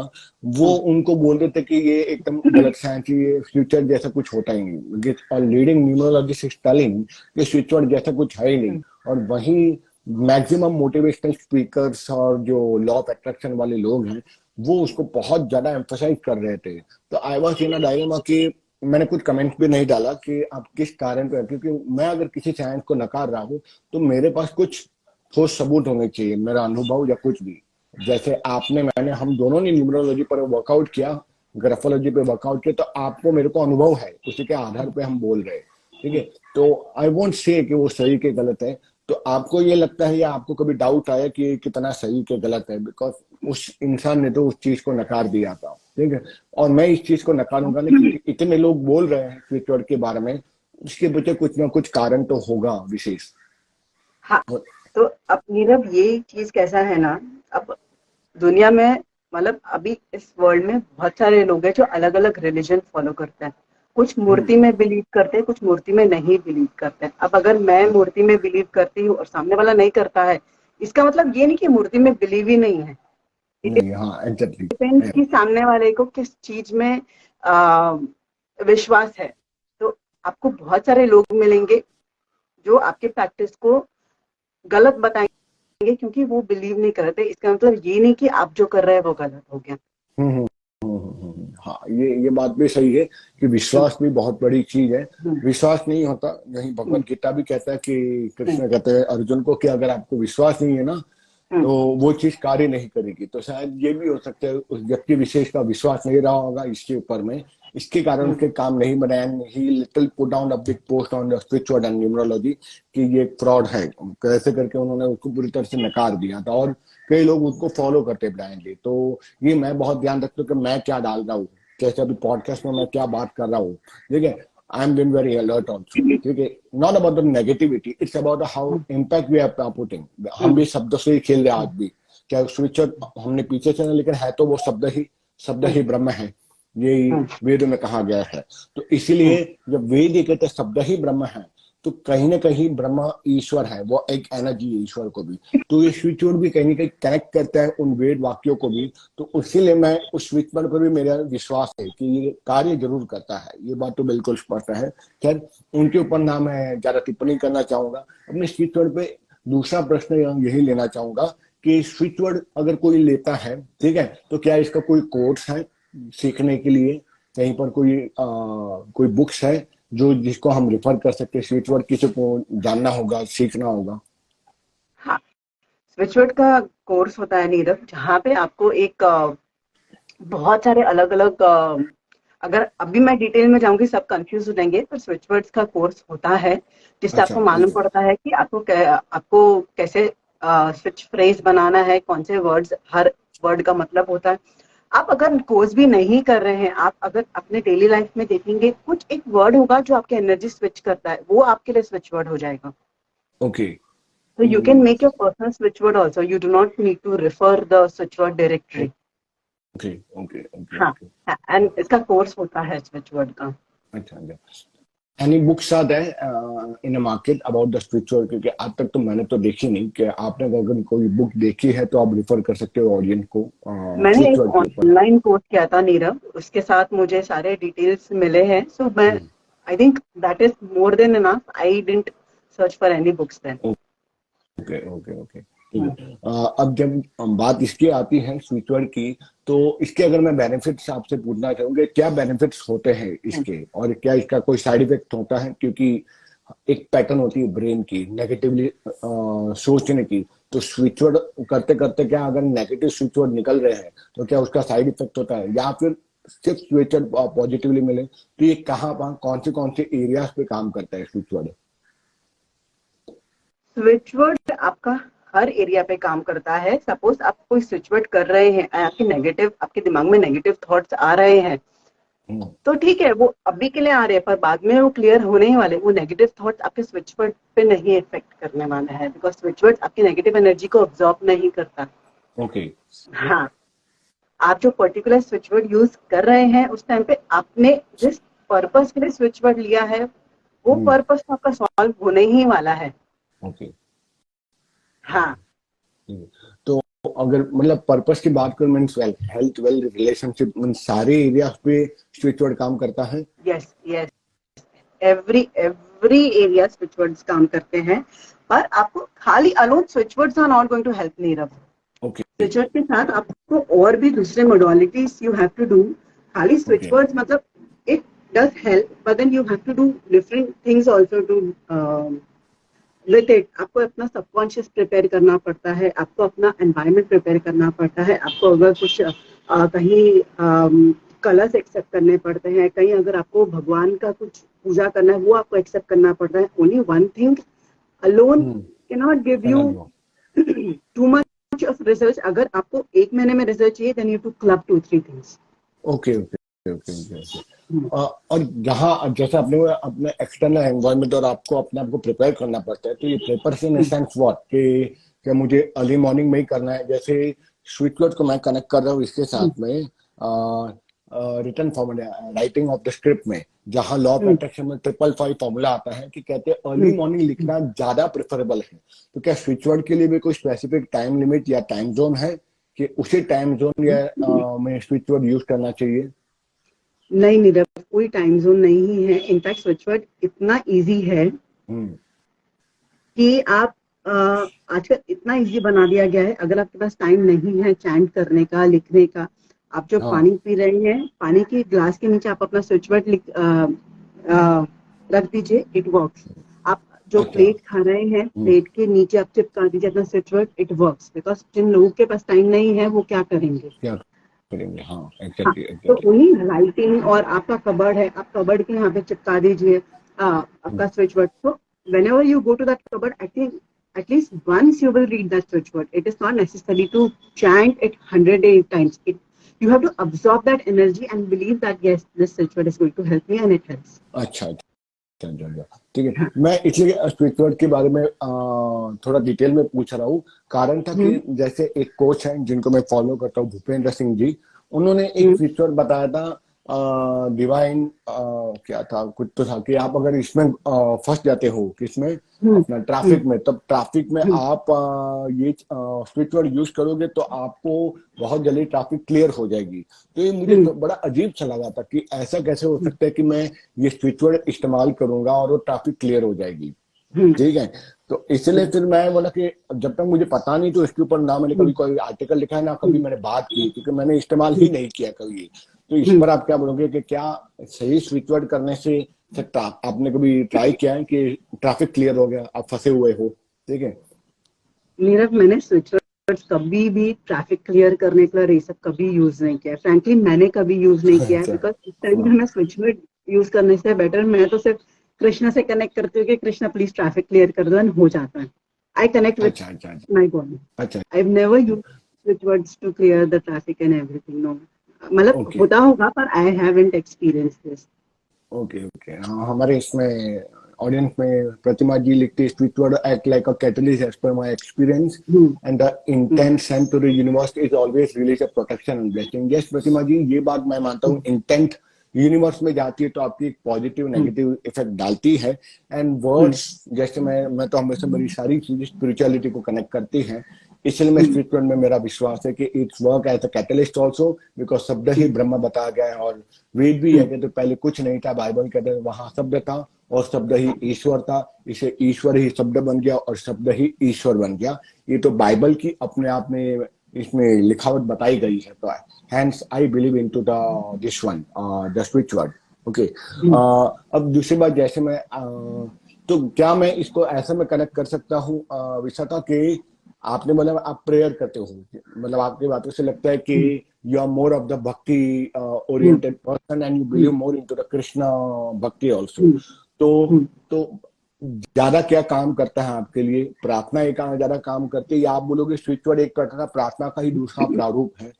A: वो उनको बोल रहे थे कि ये एकदम गलत साइंस, ये फ्यूचर जैसा कुछ होता ही नहीं, और लीडिंग न्यूमरोलॉजिस्ट इज टेलिंग कि स्विच वर्ड जैसा कुछ है ही नहीं। और वही मैक्सिमम मोटिवेशनल स्पीकर्स और जो लॉ ऑफ अट्रैक्शन वाले लोग हैं वो उसको बहुत ज्यादा एम्फोसाइज कर रहे थे। तो I was in a dilemma कि मैंने कुछ कमेंट भी नहीं डाला कि आप किस कारण पे, क्योंकि मैं अगर किसी साइंस को नकार रहा हूँ तो मेरे पास कुछ ठोस सबूत होने चाहिए, मेरा अनुभव या कुछ भी। जैसे आपने, मैंने, हम दोनों ने न्यूमरोलॉजी पर वर्कआउट किया, ग्राफोलॉजी पे वर्कआउट किया, तो आपको मेरे को अनुभव है, उसी के आधार पे हम बोल रहे हैं। ठीक है, तो आई वोंट से कि वो सही के गलत है। तो आपको ये लगता है या आपको कभी डाउट आया कि ये कितना सही के गलत है, बिकॉज उस इंसान ने तो उस चीज को नकार दिया था। ठीक है, और मैं इस चीज को नकारूंगा नहीं, क्योंकि इतने लोग बोल रहे हैं स्विच वर्ड के बारे में, उसके पीछे कुछ ना कुछ कारण तो होगा विशेष।
B: हाँ। तो अब नीरव ये चीज कैसा है ना, अब दुनिया में, मतलब अभी इस वर्ल्ड में बहुत सारे लोग हैं जो अलग अलग रिलीजन फॉलो करते हैं। कुछ मूर्ति में बिलीव करते हैं, कुछ मूर्ति में नहीं बिलीव करते हैं। अब अगर मैं मूर्ति में बिलीव करती हूँ और सामने वाला नहीं करता है, इसका मतलब ये नहीं कि मूर्ति में बिलीव ही नहीं है।
A: नहीं, हाँ एग्जैक्टली।
B: डिपेंड्स कि सामने वाले को किस चीज में आ, विश्वास है। तो आपको बहुत सारे लोग मिलेंगे जो आपके प्रैक्टिस को गलत बताएंगे क्योंकि वो बिलीव नहीं करते। इसका मतलब ये नहीं कि आप जो कर रहे हैं वो गलत हो गया।
A: हम्म हम्म हाँ, ये बात भी सही है कि विश्वास भी बहुत बड़ी चीज है। विश्वास नहीं होता, यही भगवत गीता भी कहता है कि कृष्ण कहते हैं अर्जुन को कि अगर आपको विश्वास नहीं है ना तो वो चीज कार्य नहीं करेगी। तो शायद ये भी हो सकता है उस व्यक्ति विशेष का विश्वास नहीं रहा होगा इसके ऊपर में, इसके कारण उसके काम नहीं बनाए। He little put down a big post on the spiritual and numerology कि ये फ्रॉड है, कैसे करके उन्होंने उसको पूरी तरह से नकार दिया था और कई लोग उसको फॉलो करते ब्लाइंडली। तो ये मैं बहुत ध्यान रखता हूँ कि मैं क्या डाल रहा हूँ, जैसे अभी पॉडकास्ट में मैं क्या बात कर रहा हूँ, ठीक है। I am being very alert also, ठीक है। Not about the negativity, it's about how impact we are putting. हम भी शब्दों से ही खेल रहे हैं आज भी, क्या स्विचर हमने पीछे चले, लेकिन है तो वो शब्द ही ब्रह्म है, ये वेद में कहा गया है। तो इसीलिए जब वेद ये कहते शब्द ही ब्रह्म है तो कहीं ना कहीं ब्रह्म ईश्वर है, वो एक एनर्जी है ईश्वर को भी। तो ये स्विच वर्ड भी कहीं ना कहीं कनेक्ट करता है उन वेद वाक्यों को भी। तो इसीलिए मैं उस स्विच वर्ड पर भी मेरा विश्वास है कि ये कार्य जरूर करता है, ये बात तो बिल्कुल स्पष्ट है। खैर उनके ऊपर ना मैं ज्यादा टिप्पणी करना चाहूंगा। अपने स्विच वर्ड पे दूसरा प्रश्न यही लेना चाहूंगा कि स्विच वर्ड अगर कोई लेता है, ठीक है, तो क्या इसका कोई कोर्स है सीखने के लिए, कहीं पर कोई बुक्स है जो जिसको हम रेफर कर सकते हैं? स्विच वर्ड किसी को जानना होगा, सीखना होगा।
B: हाँ, स्विच वर्ड का कोर्स होता है नीरव, जहाँ पे आपको एक बहुत सारे अलग अलग अगर अभी मैं डिटेल में जाऊंगी सब कंफ्यूज हो जाएंगे, पर स्विच वर्ड्स का कोर्स होता है जिससे
A: अच्छा,
B: आपको मालूम पड़ता है कि आपको कैसे स्विच फ्रेज बनाना है, कौन से वर्ड्स हर वर्ड का मतलब होता है। आप अगर कोर्स भी नहीं कर रहे हैं, आप अगर अपने डेली लाइफ में देखेंगे कुछ एक वर्ड होगा जो आपकी एनर्जी स्विच करता है, वो आपके लिए स्विच वर्ड हो जाएगा।
A: Okay.
B: So you can make your personal switch word also. You do not need to refer the switch word directory.
A: Okay okay okay
B: हाँ,
A: ओके।
B: एंड इसका कोर्स होता है स्विच वर्ड का।
A: अच्छा अच्छा। Any books are there in a market about the switch word? क्योंकि आज तक तो मैंने तो देखी नहीं, कि आपने अगर कोई बुक देखी है तो आप रिफर कर सकते हो ऑडियंस को
B: मैंने
A: स्विच
B: एक
A: वर्ड के ऊपर।
B: ऑनलाइन कोर्स किया था नीरव, उसके साथ मुझे सारे डिटेल्स मिले हैं। सो मैं I think that is more than enough. I didn't search for any books then.
A: Okay okay okay, ठीक है। अब जब बात इसकी आती है स्विच वर्ड की, तो इसके अगर मैं बेनिफिट्स आपसे पूछना चाहूंगा, क्या बेनिफिट्स होते हैं इसके, और क्या इसका कोई साइड इफेक्ट होता है? क्योंकि एक पैटर्न होती है ब्रेन की नेगेटिवली सोचने की, तो स्विच वर्ड करते करते क्या अगर नेगेटिव स्विच वर्ड निकल रहे हैं तो क्या उसका साइड इफेक्ट होता है, या फिर सिर्फ स्विच वर्ड पॉजिटिवली मिले? तो ये कहाँ पर कौन से एरियाज पे काम करता है स्विच वर्ड?
B: स्विच वर्ड आपका हर एरिया पे काम करता है। सपोज आप कोई स्विच वर्ड कर रहे हैं, आपके दिमाग में नेगेटिव थॉट्स आ रहे हैं, तो ठीक है, वो अभी के लिए आ रहे हैं, पर बाद में वो क्लियर होने ही वाले। वो नेगेटिव थॉट्स आपके स्विच वर्ड पे नहीं इफेक्ट करने वाला है, बिकॉज स्विच वर्ड आपकी नेगेटिव एनर्जी को ऑब्जॉर्ब नहीं करता।
A: ओके।
B: हाँ, आप जो पर्टिकुलर स्विच वर्ड यूज कर रहे हैं उस टाइम पे आपने जिस पर्पस के लिए स्विच वर्ड लिया है, वो पर्पस तो आपका सॉल्व होने ही वाला है।
A: ओके।
B: हाँ,
A: तो अगर मतलब पर्पस की बात करूं, means health, wealth, relationship, means सारे एरियाज पे स्विच वर्ड काम करता है।
B: Yes yes, every area switch words काम करते हैं। पर आपको खाली alone switch words are not going to help Nirav.
A: Okay
B: switch word के साथ आपको और भी दूसरे modalities you have to do. खाली स्विच
A: ओके
B: वर्ड्स मतलब it does help, but then you have to do different things also to with it. आपको अपना सबकॉन्शियस प्रिपेयर करना पड़ता है, आपको अपना एनवायरनमेंट प्रिपेयर करना पड़ता है, आपको अगर कुछ कहीं कलर्स एक्सेप्ट करने पड़ते हैं, कहीं अगर आपको भगवान का कुछ पूजा करना है वो आपको एक्सेप्ट करना पड़ता है। Only one thing alone can not give you too much of research. अगर आपको एक महीने में रिसर्च चाहिए, then you to club 2-3 things.
A: Okay okay okay. और जहाँ जैसे आपने अपने एक्सटर्नल एनवायरनमेंट और आपको अपने आप को प्रिपेयर करना पड़ता है, तो ये प्रिपरेशन इन सेंस व्हाट, कि मुझे अर्ली मॉर्निंग में ही करना है? जैसे स्विच वर्ड को मैं कनेक्ट कर रहा हूँ इसके साथ में, return formula, writing of the script में, जहां लॉ ऑफ अट्रैक्शन में 555 फॉर्मूला आता है कि कहते हैं अर्ली मॉर्निंग लिखना ज्यादा प्रेफरेबल है। तो क्या स्विच वर्ड के लिए भी कोई स्पेसिफिक टाइम लिमिट या टाइम जोन है कि उसी टाइम जोन या में स्विच वर्ड यूज करना चाहिए?
B: नहीं नीरव, कोई टाइम जोन नहीं है। इनफैक्ट स्विच वर्ड इतना इजी है कि आप आजकल इतना इजी बना दिया गया है। अगर आपके पास टाइम नहीं है चैंट करने का, लिखने का, आप जो
A: हाँ।
B: पानी पी रहे हैं, पानी के ग्लास के नीचे आप अपना स्विच वर्ड रख दीजिए, इट वर्क्स। आप जो
A: अच्छा।
B: प्लेट खा रहे हैं, प्लेट के नीचे आप चिपका दीजिए अपना switch word, it works. Because जिन लोगों के पास टाइम नहीं है वो क्या करेंगे?
A: क्या करेंगे? हाँ,
B: हाँ,
A: एग्जैक्टली
B: तो
A: एग्जैक्टली।
B: वही राइटिंग, और आपका कबर्ड है, आप कबर्ड के यहाँ पे चिपका दीजिए आपका स्विच वर्ड। तो whenever you go to that cupboard, I think at least once you will read that switch word. It is not necessary to chant it 100 times. You have to absorb that energy and believe that yes, this switch word is going to help me, and it helps.
A: अच्छा अच्छा अच्छा अच्छा, ठीक है। मैं इसलिए switch word के बारे में थोड़ा डिटेल में पूछ रहा हूँ। कारण था कि जैसे एक कोच है जिनको मैं फॉलो करता हूँ, भूपेंद्र सिंह जी, उन्होंने एक स्विच वर्ड बताया था, डिवाइन क्या था, कुछ तो था कि आप अगर इसमें फंस जाते हो, किसमें, अपना ट्रैफिक में, तब ट्रैफिक में आप ये स्विच वर्ड यूज करोगे तो आपको बहुत जल्दी ट्रैफिक क्लियर हो जाएगी। तो ये मुझे तो बड़ा अजीब सा लगा था कि ऐसा कैसे हो सकता है कि मैं ये स्विच वर्ड इस्तेमाल करूंगा और वो ट्रैफिक क्लियर हो जाएगी। ठीक है। तो इसलिए फिर मैं बोला कि जब तक मुझे पता नहीं तो इसके ऊपर ना मैंने कभी कोई आर्टिकल लिखा है ना कभी मैंने बात की, क्योंकि मैंने इस्तेमाल ही नहीं किया कभी। तो इस पर आप क्या बोलोगे कि क्या सही स्विच वर्ड करने से आपने कभी ट्राई किया है कि ट्रैफिक क्लियर हो गया, आप फंसे हुए हो? ठीक है।
B: नीरव, मैंने स्विच वर्ड कभी भी ट्रैफिक क्लियर करने के लिए ये सब कभी यूज नहीं किया। फ्रैंकली मैंने कभी यूज नहीं किया है,
A: अच्छा।
B: बिकॉज इस टाइम पे मैं स्विच वर्ड यूज करने से बेटर मैं तो सिर्फ कृष्णा से कनेक्ट करती हूँ कि कृष्णा प्लीज ट्रैफिक क्लियर कर दो, एंड हो जाता है। आई कनेक्ट विद
A: अच्छा अच्छा अच्छा
B: माई गॉड।
A: अच्छा।
B: I have never used switch words to clear the traffic and everything, no. मतलब
A: ओके
B: होता होगा पर I haven't experienced this.
A: Okay okay. हाँ, हमारे इसमें ऑडियंस में प्रतिमा जी लिखती, switch word act like a catalyst as per my experience and the intent sent to the universe is always release a protection and blessing. Yes Pratima ji, ये बात मैं मानता हूँ। इंटेंट यूनिवर्स में जाती है तो आपकी एक पॉजिटिव नेगेटिव इफेक्ट डालती है। एंड वर्ड्स, जैसे मैं तो हमेशा मेरी सारी चीजें स्पिरिचुअलिटी को कनेक्ट करती हैं, इसलिए मैं स्पिरिट वर्ल्ड में मेरा विश्वास है कि it's work as a catalyst also, because शब्द ही ब्रह्म बताया गया है। और वेद भी है कि तो पहले कुछ नहीं था, बाइबल कहते हैं वहां शब्द था और शब्द ही ईश्वर था, इसे ईश्वर ही शब्द बन गया और शब्द ही ईश्वर बन गया। ये तो बाइबल की अपने आप में इसमें लिखावट बताई गई है। तो hence I believe in to the this one, the switch word. Okay. अब दूसरी बात, जैसे मैं तो क्या मैं इसको ऐसे में कनेक्ट कर सकता हूँ विशाखा कि आपने मतलब आप प्रेयर करते हो, मतलब आपकी बातों से लगता है कि you are more of the bhakti oriented person and you believe more into the Krishna bhakti also. तो तो ज्यादा क्या काम करता है आपके लिए? प्रार्थना एक ज्यादा काम करती है, या आप बोलोगे स्पिरिचुअल एक प्रकार का प्रार्थना का ही दूसरा प्रारूप है?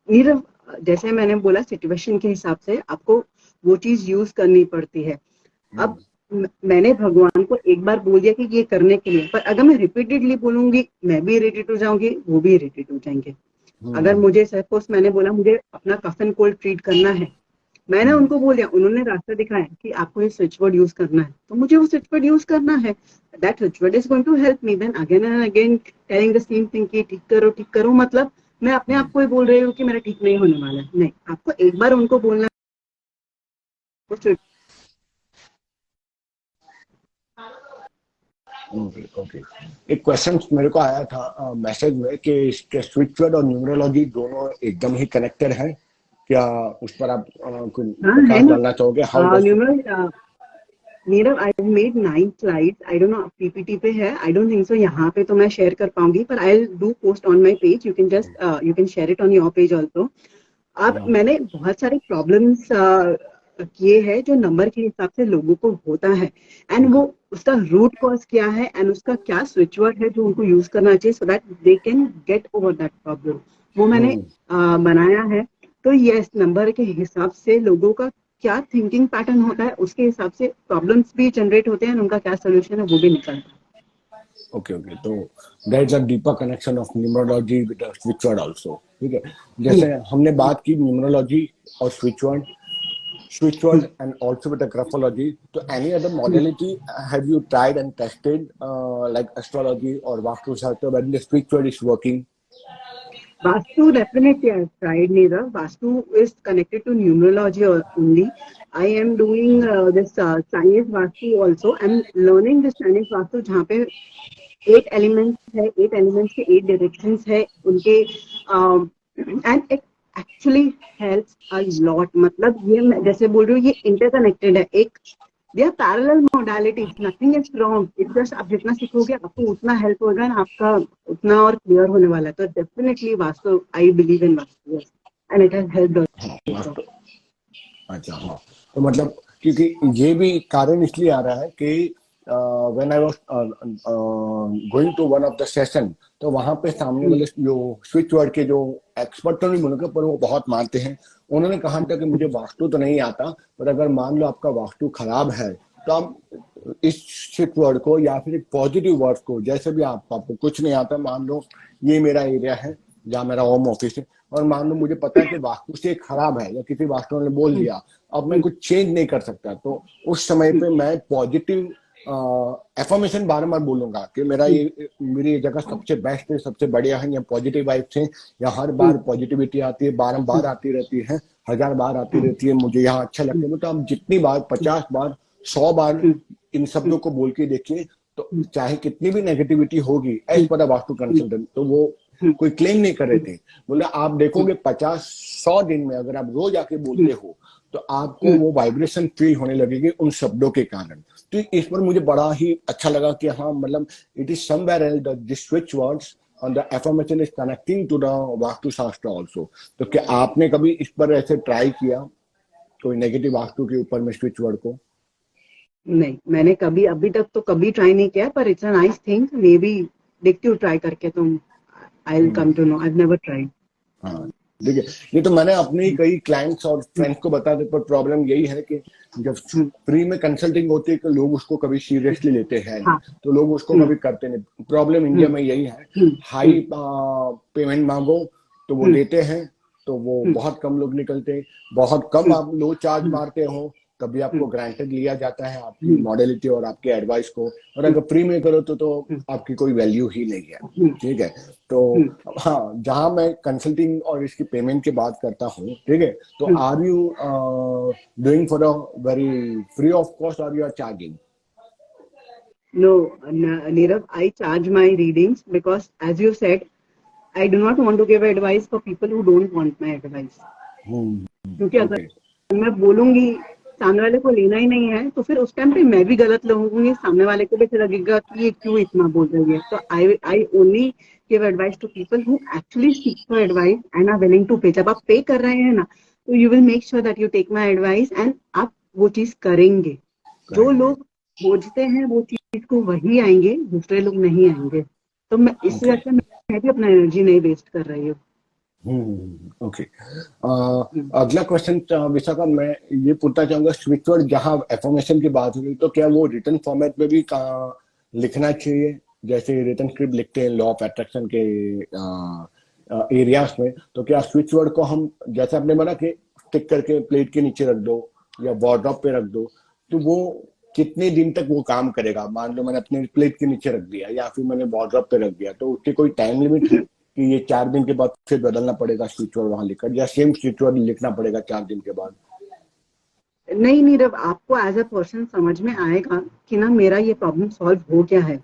B: नीरव, जैसे मैंने बोला, सिचुएशन के हिसाब से आपको वो चीज यूज करनी पड़ती है। अब मैंने भगवान को एक बार बोल दिया कि ये करने के लिए, पर अगर मैं रिपीटेडली बोलूंगी, मैं भी इरिटेट हो जाऊंगी, वो भी इरिटेट हो जाएंगे। अगर मुझे सपोज मैंने बोला मुझे अपना कफ एंड कोल्ड ट्रीट करना है, मैंने उनको बोल दिया, उन्होंने रास्ता दिखाया कि आपको ये स्विच वर्ड यूज करना है, तो मुझे वो स्विच वर्ड यूज करना है। That switch word is going to help me. Then again and again telling the same thing कि ठीक करो, मतलब मैं अपने आप को ही बोल रही हूँ कि मेरा ठीक नहीं होने वाला है। नहीं, आपको एक बार उनको बोलना।
A: Okay okay. एक क्वेश्चन मेरे को आया था मैसेज में कि इसके स्विच वर्ड और न्यूमरोलॉजी दोनों एकदम ही कनेक्टेड है क्या? उस पर आप कुछ
B: हाँ, है
A: प्रकाश
B: ना।
A: डालना चाहोगे? How does?
B: Numeral Nirav, I made 9 slides. I don't no PPT पे है, आई डोंट थिंक सो यहाँ पे तो मैं शेयर कर पाऊंगी, पर I will do post on my page. You can share it on your page also. अब मैंने बहुत सारे प्रॉब्लम्स किए हैं जो नंबर के हिसाब से लोगों को होता है, एंड वो उसका रूट कॉज क्या है एंड उसका क्या स्विच वर्ड है जो उनको यूज करना चाहिए so that they can get over that problem, वो मैंने बनाया है। तो यस, नंबर के हिसाब से लोगों का क्या थिंकिंग पैटर्न होता है, उसके हिसाब से प्रॉब्लम्स भी जनरेट होते हैं, उनका क्या सोल्यूशन है वो भी निकलता है।
A: Okay okay. तो there is a deeper connection of numerology with the switch word also. ठीक है, जैसे हमने बात की न्यूमरोलॉजी और switch word and also with the graphology. So any other modality have you tried and tested, like astrology or Vastu Shastra, when the switch word is working?
B: Vastu definitely I've tried, Neera. Vastu is connected to numerology only. I am doing this Chinese Vastu also. I'm learning this Chinese Vastu जहाँ पे 8 elements है, 8 elements के 8 directions है उनके, and it actually helps a lot. मतलब ये मैं जैसे बोल रही हूँ, ये interconnected है. एक they are parallel modalities, nothing is wrong. It's just आप जितना सीखोगे आपको उतना हेल्प होगा और आपका उतना और क्लियर होने वाला है. तो definitely vastu, I believe in vastu and it has helped also.
A: अच्छा, हाँ, तो मतलब क्योंकि ये भी कारण इसलिए आ रहा है कि when I was going to one of the session, तो वहां पे सामने वाले जो स्विच वर्ड के जो एक्सपर्ट तो नहीं बोलूंगा पर वो बहुत मानते हैं, उन्होंने कहा था कि मुझे वास्तु तो नहीं आता, पर अगर मान लो आपका वास्तु खराब है तो आप इस स्विच वर्ड को या फिर एक पॉजिटिव वर्ड को, जैसे भी आपको कुछ नहीं आता, मान लो ये मेरा एरिया है जहाँ मेरा होम ऑफिस है, और मान लो मुझे पता है कि वास्तु से खराब है या किसी वास्तु ने बोल दिया, अब मैं कुछ चेंज नहीं कर सकता, तो उस समय पे मैं पॉजिटिव एफर्मेशन बार बार बोलूंगा कि मेरी ये जगह सबसे बेस्ट है, सबसे बढ़िया है, यहाँ पॉजिटिव वाइब्स हैं, यहाँ हर बार पॉजिटिविटी आती है, बारंबार आती रहती है, 1000 बार आती रहती है, मुझे यहाँ अच्छा लगता है. तो आप जितनी बार, 50 बार, 100 बार इन शब्दों को बोल के देखिए, तो चाहे कितनी भी नेगेटिविटी होगी, एज पर वास्तु कंसल्टेंट, तो वो कोई क्लेम नहीं कर रहे थे, बोले आप देखोगे 50-100 दिन में अगर आप रोज आके बोलते हो तो आपको वो वाइब्रेशन फील होने लगेगी उन शब्दों के कारण. तो इस पर मुझे बड़ा ही अच्छा लगा कि हाँ, मतलब it is somewhere else the switch words और the affirmation is connecting to the vastu shastra also. तो क्या आपने कभी इस पर ऐसे ट्राई किया कोई नेगेटिव वास्तु के ऊपर में स्विच वर्ड को?
B: नहीं, मैंने कभी अभी तक तो कभी ट्राई नहीं किया, पर it's a nice thing. Maybe देखती हूँ ट्राई करके, तो I will come to know. I have never tried.
A: हाँ, देखिए, ये तो मैंने अपने कई क्लाइंट्स और फ्रेंड्स को बता दे, पर प्रॉब्लम यही है कि जब फ्री में कंसल्टिंग होती है तो लोग उसको कभी सीरियसली लेते हैं नहीं, तो लोग उसको कभी करते नहीं. प्रॉब्लम इंडिया में यही है, हाई पेमेंट मांगो तो वो देते हैं, तो वो बहुत कम लोग निकलते हैं, बहुत कम आप लो चार्ज मारते हो तभी आपको ग्रांटेड लिया जाता है आपकी मॉडलिटी और आपके एडवाइस को, और अगर फ्री में करो तो आपकी कोई वैल्यू ही नहीं है. ठीक है, तो हाँ, जहां मैं कंसल्टिंग और इसकी पेमेंट की बात करता हूँ, ठीक है, तो are you doing for a very free of cost और you are charging?
B: No, Nirav, I charge my readings because, as you said, I do not want to give advice for people who don't want my advice. क्योंकि अगर मैं बोलूंगी सामने वाले को लेना ही नहीं है, तो फिर उस टाइम पे मैं भी गलत लगूंगी, सामने वाले को भी लगेगा कि ये क्यों इतना बोल रही है. तो I only give advice to people who actually seek for advice and are willing to pay. जब आप पे कर रहे हैं ना, तो you will make sure that you take my advice and आप वो चीज करेंगे. जो लोग खोजते हैं वो चीज को वही आएंगे, दूसरे लोग नहीं आएंगे. तो मैं इस वजह से मैं भी अपना एनर्जी नहीं वेस्ट कर रही हूँ.
A: ओके, अगला क्वेश्चन विशाखा, मैं ये पूछना चाहूंगा, स्विच वर्ड जहाँ एफर्मेशन की बात हुई, तो क्या वो रिटन फॉर्मेट में भी लिखना चाहिए, जैसे रिटन स्क्रिप्ट लिखते हैं लॉ ऑफ अट्रैक्शन के एरियाज में, तो क्या स्विच वर्ड को हम, जैसे आपने बोला कि टिक करके प्लेट के नीचे रख दो या वार्डरोब पे रख दो, तो वो कितने दिन तक वो काम करेगा? मान लो मैंने अपने प्लेट के नीचे रख दिया या फिर मैंने वार्डरोब पे रख दिया, तो उसकी कोई टाइम लिमिट है कि ये 4 दिन के बाद फिर बदलना पड़ेगा स्विच वर्ड वहां लिखकर, या सेम स्विच वर्ड लिखना पड़ेगा 4 दिन के बाद?
B: नहीं नीरव, आपको एज अ पर्सन समझ में आएगा कि ना मेरा ये प्रॉब्लम सॉल्व हो गया है.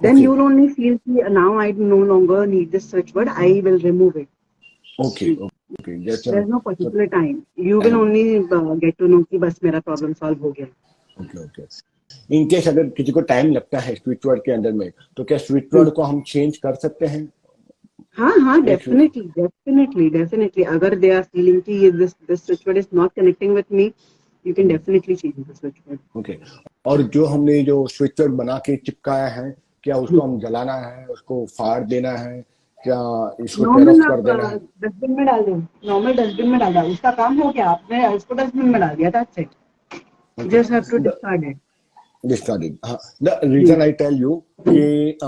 B: Then you will only feel कि now I no longer need this switch word, I will remove it.
A: Okay okay,
B: there is no particular time, you will only get to know कि बस मेरा problem solve हो गया.
A: Okay okay. In case अगर किसी को time लगता है स्विच वर्ड के अंदर में, तो क्या स्विच वर्ड को हम चेंज कर सकते हैं?
B: हाँ, डेफिनेटली. अगर दे आर फीलिंग कि this switch word is not connecting with me, you can definitely change the switch word.
A: Okay. और जो हमने जो स्विच वर्ड बना के चिपकाया है, क्या उसको हम जलाना है, उसको फाड़ देना है, क्या इसको टेयर ऑफ कर देना है?
B: डस्टबिन में डाल दो, नॉर्मल डस्टबिन में डाल दो, उसका काम हो गया, आपने उसको डस्टबिन में डाल दिया, that's it. Just have to discard it.
A: Discard it. The reason I tell you कि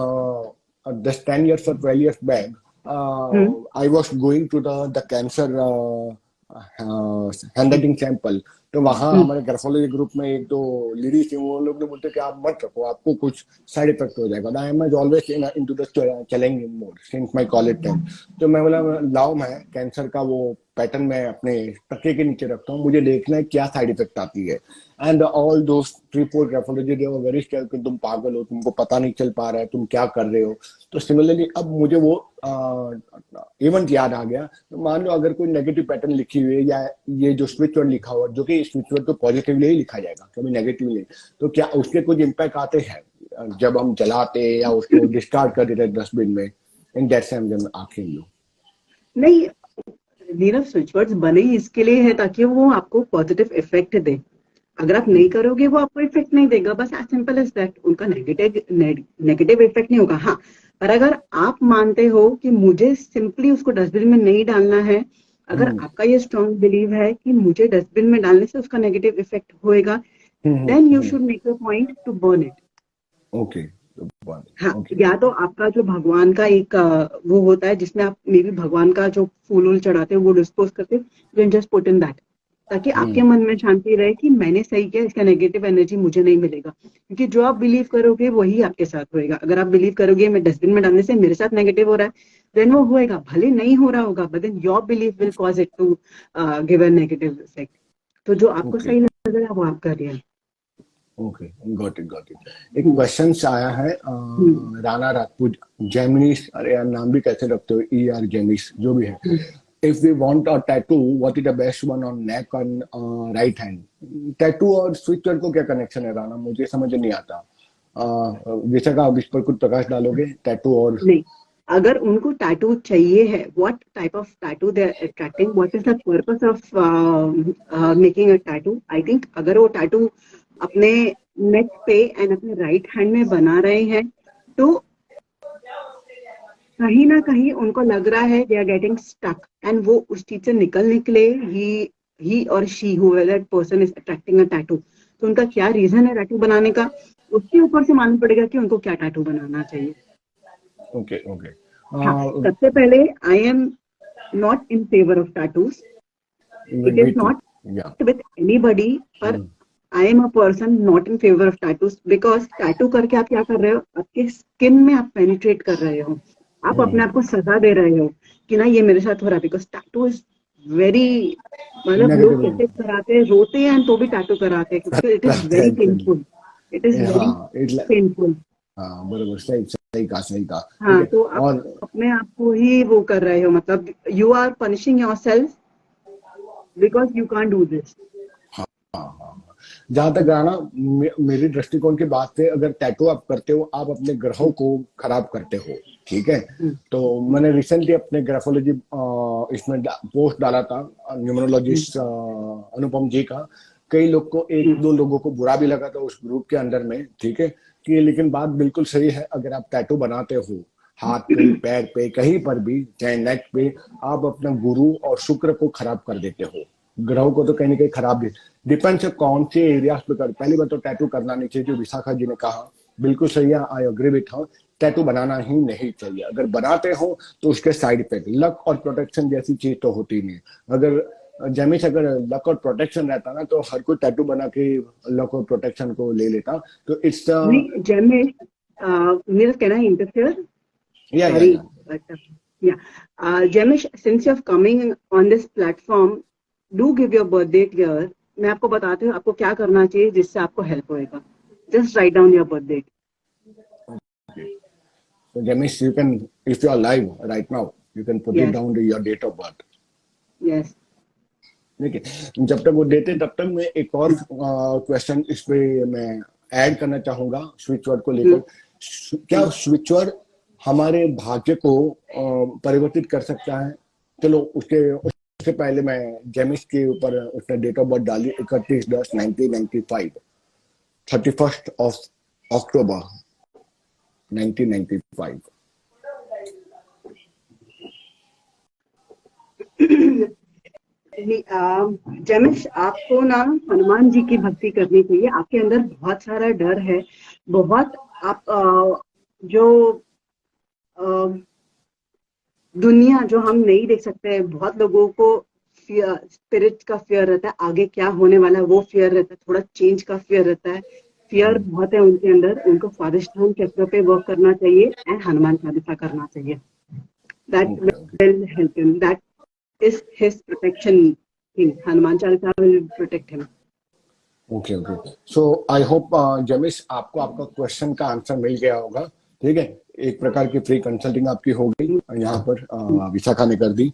A: 10 years or 12 years back I was going to the cancer handwriting sample, तो वहाँ हमारे ग्राफोलॉजी ग्रुप में एक दो लेडीज थी, वो लोग ने बोलते कि आप मत रखो, आपको कुछ साइड इफेक्ट हो जाएगा। I am always into the challenging mode since my college time. तो मैं बोला लाओ, मैं कैंसर का वो पैटर्न में अपने तकिए के नीचे रखता हूँ, मुझे देखना है क्या साइड इफेक्ट आती है। And all those 3-4 graphology they were very scared कि तुम पागल हो, तुमको पता नहीं चल पा रहा है, तुम क्या कर रहे हो। तो सिमिलरली अब मुझे वो इवेंट याद आ गया। तो मान लो अगर कोई नेगेटिव पैटर्न लिखी हुई है, या ये जो स्विच वर्ड लिखा हुआ, जो कि स्विच वर्ड तो पॉजिटिवली ही लिखा जाएगा, कभी नेगेटिवली, तो क्या उसके कुछ इम्पैक्ट आते हैं जब हम जलाते या उसको डिस्कार्ड कर देते डस्टबिन में? इन दैट सेंस आखिर लो
B: नहीं, नीरव, स्विच वर्ड्स बने ही इसके लिए है ताकि वो आपको पॉजिटिव इफेक्ट दे। अगर आप नहीं करोगे वो आपको इफेक्ट नहीं देगा, बस एज सिंपल एज दैट। उनका नेगेटिव इफेक्ट नहीं होगा। हाँ, पर अगर आप मानते हो कि मुझे सिंपली उसको डस्टबिन में नहीं डालना है, अगर आपका ये स्ट्रॉन्ग बिलीव है कि मुझे डस्टबिन में डालने से उसका नेगेटिव इफेक्ट होएगा, then you should make a point to burn it.
A: Okay.
B: हाँ, या तो आपका जो भगवान का एक वो होता है जिसमें आप मे बी भगवान का जो फूल वूल चढ़ाते हो वो डिस्पोज करते हो, then just put in that, ताकि आपके मन में शांति रहे कि मैंने सही किया, इसका नेगेटिव एनर्जी मुझे नहीं मिलेगा। क्योंकि जो आप बिलीव करोगे वही आपके साथ होएगा। अगर आप बिलीव करोगे मैं डस्टबिन में डालने से मेरे साथ नेगेटिव हो रहा है, देन वो होएगा, भले नहीं हो रहा होगा, but then your believe will cause it to give a negative effect. तो जो आपको सही लग रहा है वो आप करिए।
A: Okay, got it. एक क्वेश्चन आया है राणा राजपूत, जेमिनीस, अरे यार नाम भी कैसे रखते हो, ER जेमिनीस जो भी है। If we want a tattoo, what is the best one on neck on right hand? Tattoo और स्विच वर्ड को क्या कनेक्शन है राणा, मुझे समझ नहीं आता। जैसा का आप इस पर कुछ प्रकाश डालोगे, टैटू और
B: नहीं, अगर उनको टैटू चाहिए है, what type of tattoo they are attracting, what is the purpose of making a tattoo? I think अगर वो टैटू अपने नेक पे एंड अपने राइट हैंड में बना रहे हैं, तो कहीं ना कहीं उनको लग रहा है they are getting stuck, and वो उस चीज से निकलने के लिए ही और she whoever that person is attracting a tattoo, तो उनका क्या रीजन है टैटू बनाने का, उसके ऊपर से मालूम पड़ेगा कि उनको क्या टैटू बनाना चाहिए।
A: ओके।
B: हाँ, सबसे पहले I am not in favour of tattoos, it is not with anybody, पर I am a person not in favour of tattoos, because tattoo करके आप क्या कर रहे हो, आपके स्किन में आप पेनिट्रेट कर रहे हो, आप अपने आप को सजा दे रहे हो कि ना ये मेरे साथ हो रहा है। बिकॉज टैटू इज वेरी, मतलब लोग कैसे कराते हैं, रोते हैं तो भी टैटू कराते हैं क्योंकि it is very painful, it is very painful.
A: हाँ बराबर, सही कहा।
B: हाँ, तो आप अपने आप को ही वो कर रहे हो, मतलब you are punishing yourself because you can't do this.
A: जहां तक गाना मेरी दृष्टिकोण की बात है, अगर टैटू आप करते हो, आप अपने ग्रहों को खराब करते हो, ठीक है। तो मैंने रिसेंटली अपने ग्राफोलॉजी इसमें पोस्ट डाला था, न्यूमरोलॉजिस्ट अनुपम जी का। कई लोग को, 1-2 लोगों को बुरा भी लगा था उस ग्रुप के अंदर में, ठीक है, कि लेकिन बात बिल्कुल सही है। अगर आप टैटू बनाते हो हाथ पे, पैर पे, कहीं पर भी, चाहे नेक पे, आप अपना गुरु और शुक्र को खराब कर देते हो। ग्रहों को तो कहीं ना कहीं खराब भी डिपेंड्स है कौन से एरियाज पे कर। पहली बात तो टैटू करना नहीं चाहिए, जो विशाखा जी ने कहा बिल्कुल सही है, I agree with her. Tattoo बनाना ही नहीं चाहिए। अगर बनाते हो तो उसके साइड इफेक्ट, लक और प्रोटेक्शन जैसी चीज तो होती नहीं। अगर जमीश, अगर लक और प्रोटेक्शन रहता ना, तो हर कोई टैटू बना के लक और प्रोटेक्शन को ले लेता। तो it's
B: जमीश, Neeraj, can I interfere?
A: या
B: Sorry, but yeah. Jamish, since you are coming on this platform, do give your birth date here. मैं आपको बताती हूँ आपको क्या करना चाहिए जिससे आपको हेल्प होएगा। Just write down your birth date.
A: So Jamish, you can, if you are live right now, you can put it down to your date of birth.
B: Yes.
A: देखिए, जब तक वो देते तब तक मैं एक और क्वेश्चन इस पे मैं ऐड करना चाहूंगा स्विच वर्ड को लेकर। क्या स्विच वर्ड हमारे भाग्य को परिवर्तित कर सकता है? चलो उसके पहले मैं जेमिस के ऊपर उसने डेट ऑफ बर्थ डाली 31/10/1995, 31st of October 1995।
B: जमिश, आपको ना हनुमान जी की भक्ति करनी चाहिए। आपके अंदर बहुत सारा डर है, बहुत आप जो दुनिया जो हम नहीं देख सकते हैं, बहुत लोगों को स्पिरिट का फियर रहता है, आगे क्या होने वाला है वो फियर रहता है, थोड़ा चेंज का फियर रहता है, फियर बहुत है उनके अंदर। उनको स्वादिष्ठान चक्र पे वर्क करना चाहिए एंड हनुमान चालीसा करना चाहिए। That
A: okay okay
B: will help him, that is his protection thing, Hanuman Chalisa will protect him.
A: Okay okay. So I hope Jemish आपको आपका क्वेश्चन का आंसर मिल गया होगा। ठीक है, एक प्रकार की फ्री कंसल्टिंग आपकी हो गई यहाँ पर, विशाखा ने कर दी।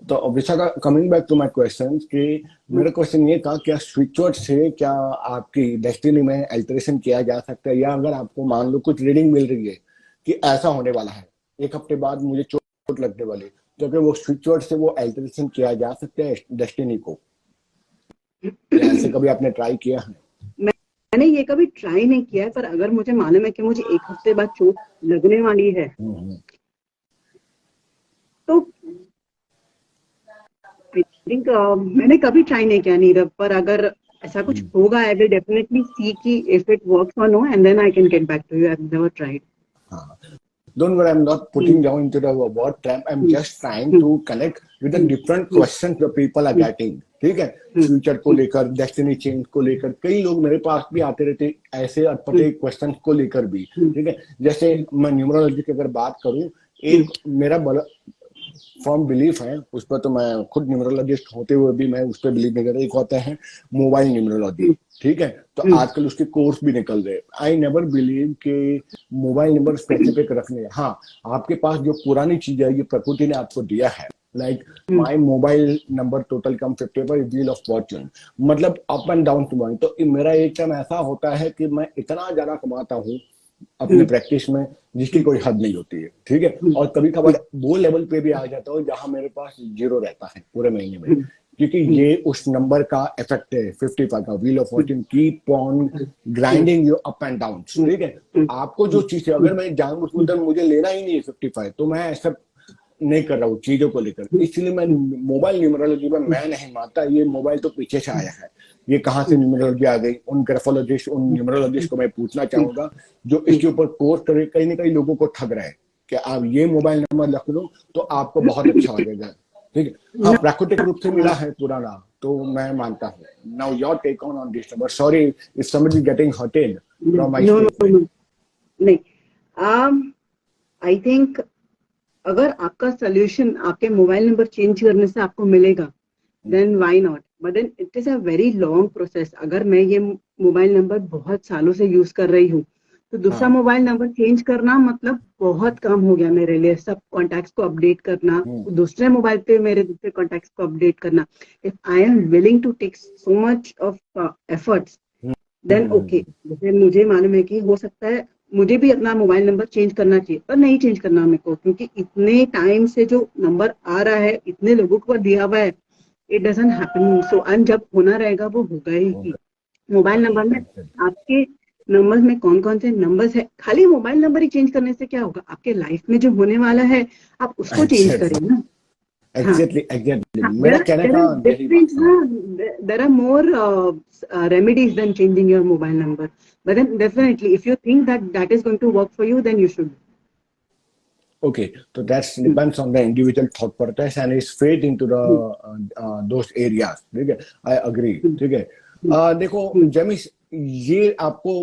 A: तो Vishakha, coming back to my question, कि मेरा क्वेश्चन ये था, क्या स्विचवर्ड से क्या आपकी डेस्टिनी में अल्टरेशन किया जा सकता है, या अगर आपको मान लो कुछ रीडिंग मिल रही है कि ऐसा होने वाला है, एक हफ्ते बाद मुझे चोट लगने वाली, तो क्या वो स्विचवर्ड से वो अल्टरेशन किया जा सकता है डेस्टिनी को, या ऐसे कभी आपने ट्राई किया है?
B: मैंने ये कभी ट्राई नहीं किया है, पर अगर मुझे मालूम है कि मुझे एक हफ्ते बाद चोट लगने वाली है, तो आई थिंक मैंने कभी ट्राई नहीं किया नीरव, पर अगर ऐसा कुछ होगा आई विल डेफिनेटली सी कि इफ इट वर्क्स और no, and then I can get back to you. I have never tried.
A: Don't worry, I'm not putting down into the word trap. I'm just trying to connect with the different questions the people are getting. ठीक है, future को लेकर, destiny change को लेकर, कई लोग मेरे पास भी आते रहते ऐसे अटपटे क्वेश्चन को लेकर भी। ठीक है, जैसे मैं न्यूमरोलॉजी की अगर बात करूं, एक मेरा बड़ा फॉर्म बिलीफ है उस पर, तो मैं खुद न्यूमरोलॉजिस्ट होते हुए भी मैं उस पर बिलीव नहीं करता। एक होता है मोबाइल न्यूमरोलॉजी, ठीक है, तो आजकल उसके कोर्स भी निकल रहे। आई नेवर बिलीव कि मोबाइल नंबर स्पेसिफिक रखने, हाँ, आपके पास जो पुरानी चीज है, ये प्रकृति ने आपको दिया है, like my mobile number total come 55 wheel of fortune, मतलब up and down to mind. तो मेरा एक टाइम ऐसा होता है कि मैं इतना ज्यादा कमाता हूँ अपने प्रैक्टिस में जिसकी कोई हद नहीं होती है। ठीक है, और कभी कभार वो लेवल पे भी आ जाता हूँ जहां मेरे पास जीरो रहता है पूरे महीने में, क्योंकि ये उस नंबर का इफेक्ट है, 55 का wheel of Fortune keep on grinding you up and down. ठीक है, आपको जो चीज है, अगर मैं जानबूझकर मुझे लेना ही नहीं है 55, तो मैं ऐसा नहीं कर रहा हूँ चीजों को लेकर। इसलिए मैं मोबाइल न्यूमरोलॉजी में मैं नहीं मानता, ये मोबाइल तो पीछे से आया है, ये कहाँ से न्यूमरोलॉजी आ गई। उन ग्राफोलॉजिस्ट, उन न्यूमरोलॉजिस्ट को मैं पूछना चाहूंगा जो इसके ऊपर कोर्स करे, कहीं ना कहीं लोगों को ठग रहे हैं कि आप ये मोबाइल नंबर रख लो तो आपको बहुत अच्छा हो जाएगा। ठीक है, हाँ, प्राकृतिक रूप से मिला है पुराना, तो मैं मानता हूँ। Now your take on this number, sorry if somebody getting hurted from my statement.
B: नहीं, आई थिंक अगर आपका सोल्यूशन आपके मोबाइल नंबर चेंज करने से आपको मिलेगा, then why not, but then it is a very long process. अगर मैं ये मोबाइल नंबर बहुत सालों से यूज कर रही हूँ, तो दूसरा मोबाइल नंबर चेंज करना मतलब बहुत काम हो गया मेरे लिए। सब कॉन्टैक्ट्स को अपडेट करना, दूसरे मोबाइल पे मेरे दूसरे कॉन्टैक्ट्स को अपडेट करना, if I am willing to take so much of efforts, then okay. जैसे मुझे मालूम है कि हो सकता है मुझे भी अपना मोबाइल नंबर चेंज करना चाहिए, पर नहीं चेंज करना मेरे को, क्योंकि इतने टाइम से जो नंबर आ रहा है, इतने लोगों को दिया हुआ है, it doesn't happen. So and जब होना रहेगा वो होगा ही। मोबाइल नंबर में आपके नंबर में कौन कौन से नंबर्स है, खाली मोबाइल नंबर ही चेंज करने से क्या होगा, आपके लाइफ में जो होने वाला है आप उसको चेंज करें ना।
A: एग्जैक्टली एग्जैक्टली, मेरा कहने का यही बात है।
B: There are more remedies than changing your mobile number, but then definitely if you think that that is going to work for you, then you should.
A: Okay, so that depends on the individual thought process and his faith into the those areas. ठीक है, I agree. ठीक है, देखो जेमिस, ये आपको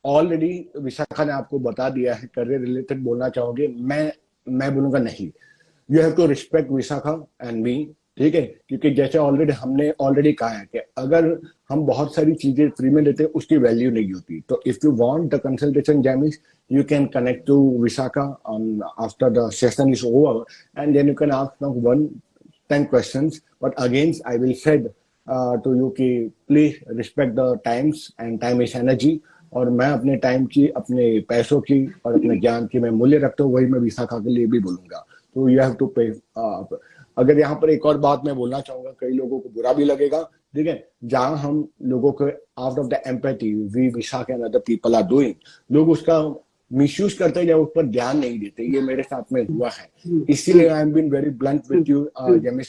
A: already Vishakha ने आपको बता दिया है। करियर रिलेटेड बोलना चाहोगे? मैं बोलूंगा नहीं, you have to respect Vishakha and me. ठीक है, क्योंकि जैसे हमने ऑलरेडी कहा है कि अगर हम बहुत सारी चीजें फ्री में लेते हैं उसकी वैल्यू नहीं होती। तो if you want the consultation Jemish, you can connect to Visakha after the session is over, and then you can ask now 10 questions. But again, I will say to you कि please respect the times, and time is energy. और मैं अपने time की, अपने पैसों की और अपने ज्ञान की मैं मूल्य रखता हूँ, वही मैं विशाखा के लिए भी बोलूंगा। तो यू हैव टू पे। अगर यहाँ पर एक और बात मैं बोलना चाहूंगा, कई लोगों को बुरा भी लगेगा, ठीक है, जहां हम लोगों को out of the empathy we Vishakha and other people are doing, लोग उसका मिसयूज करते हैं या उस पर ध्यान नहीं देते। ये मेरे साथ में हुआ है, इसीलिए I am been very blunt with you Jemish,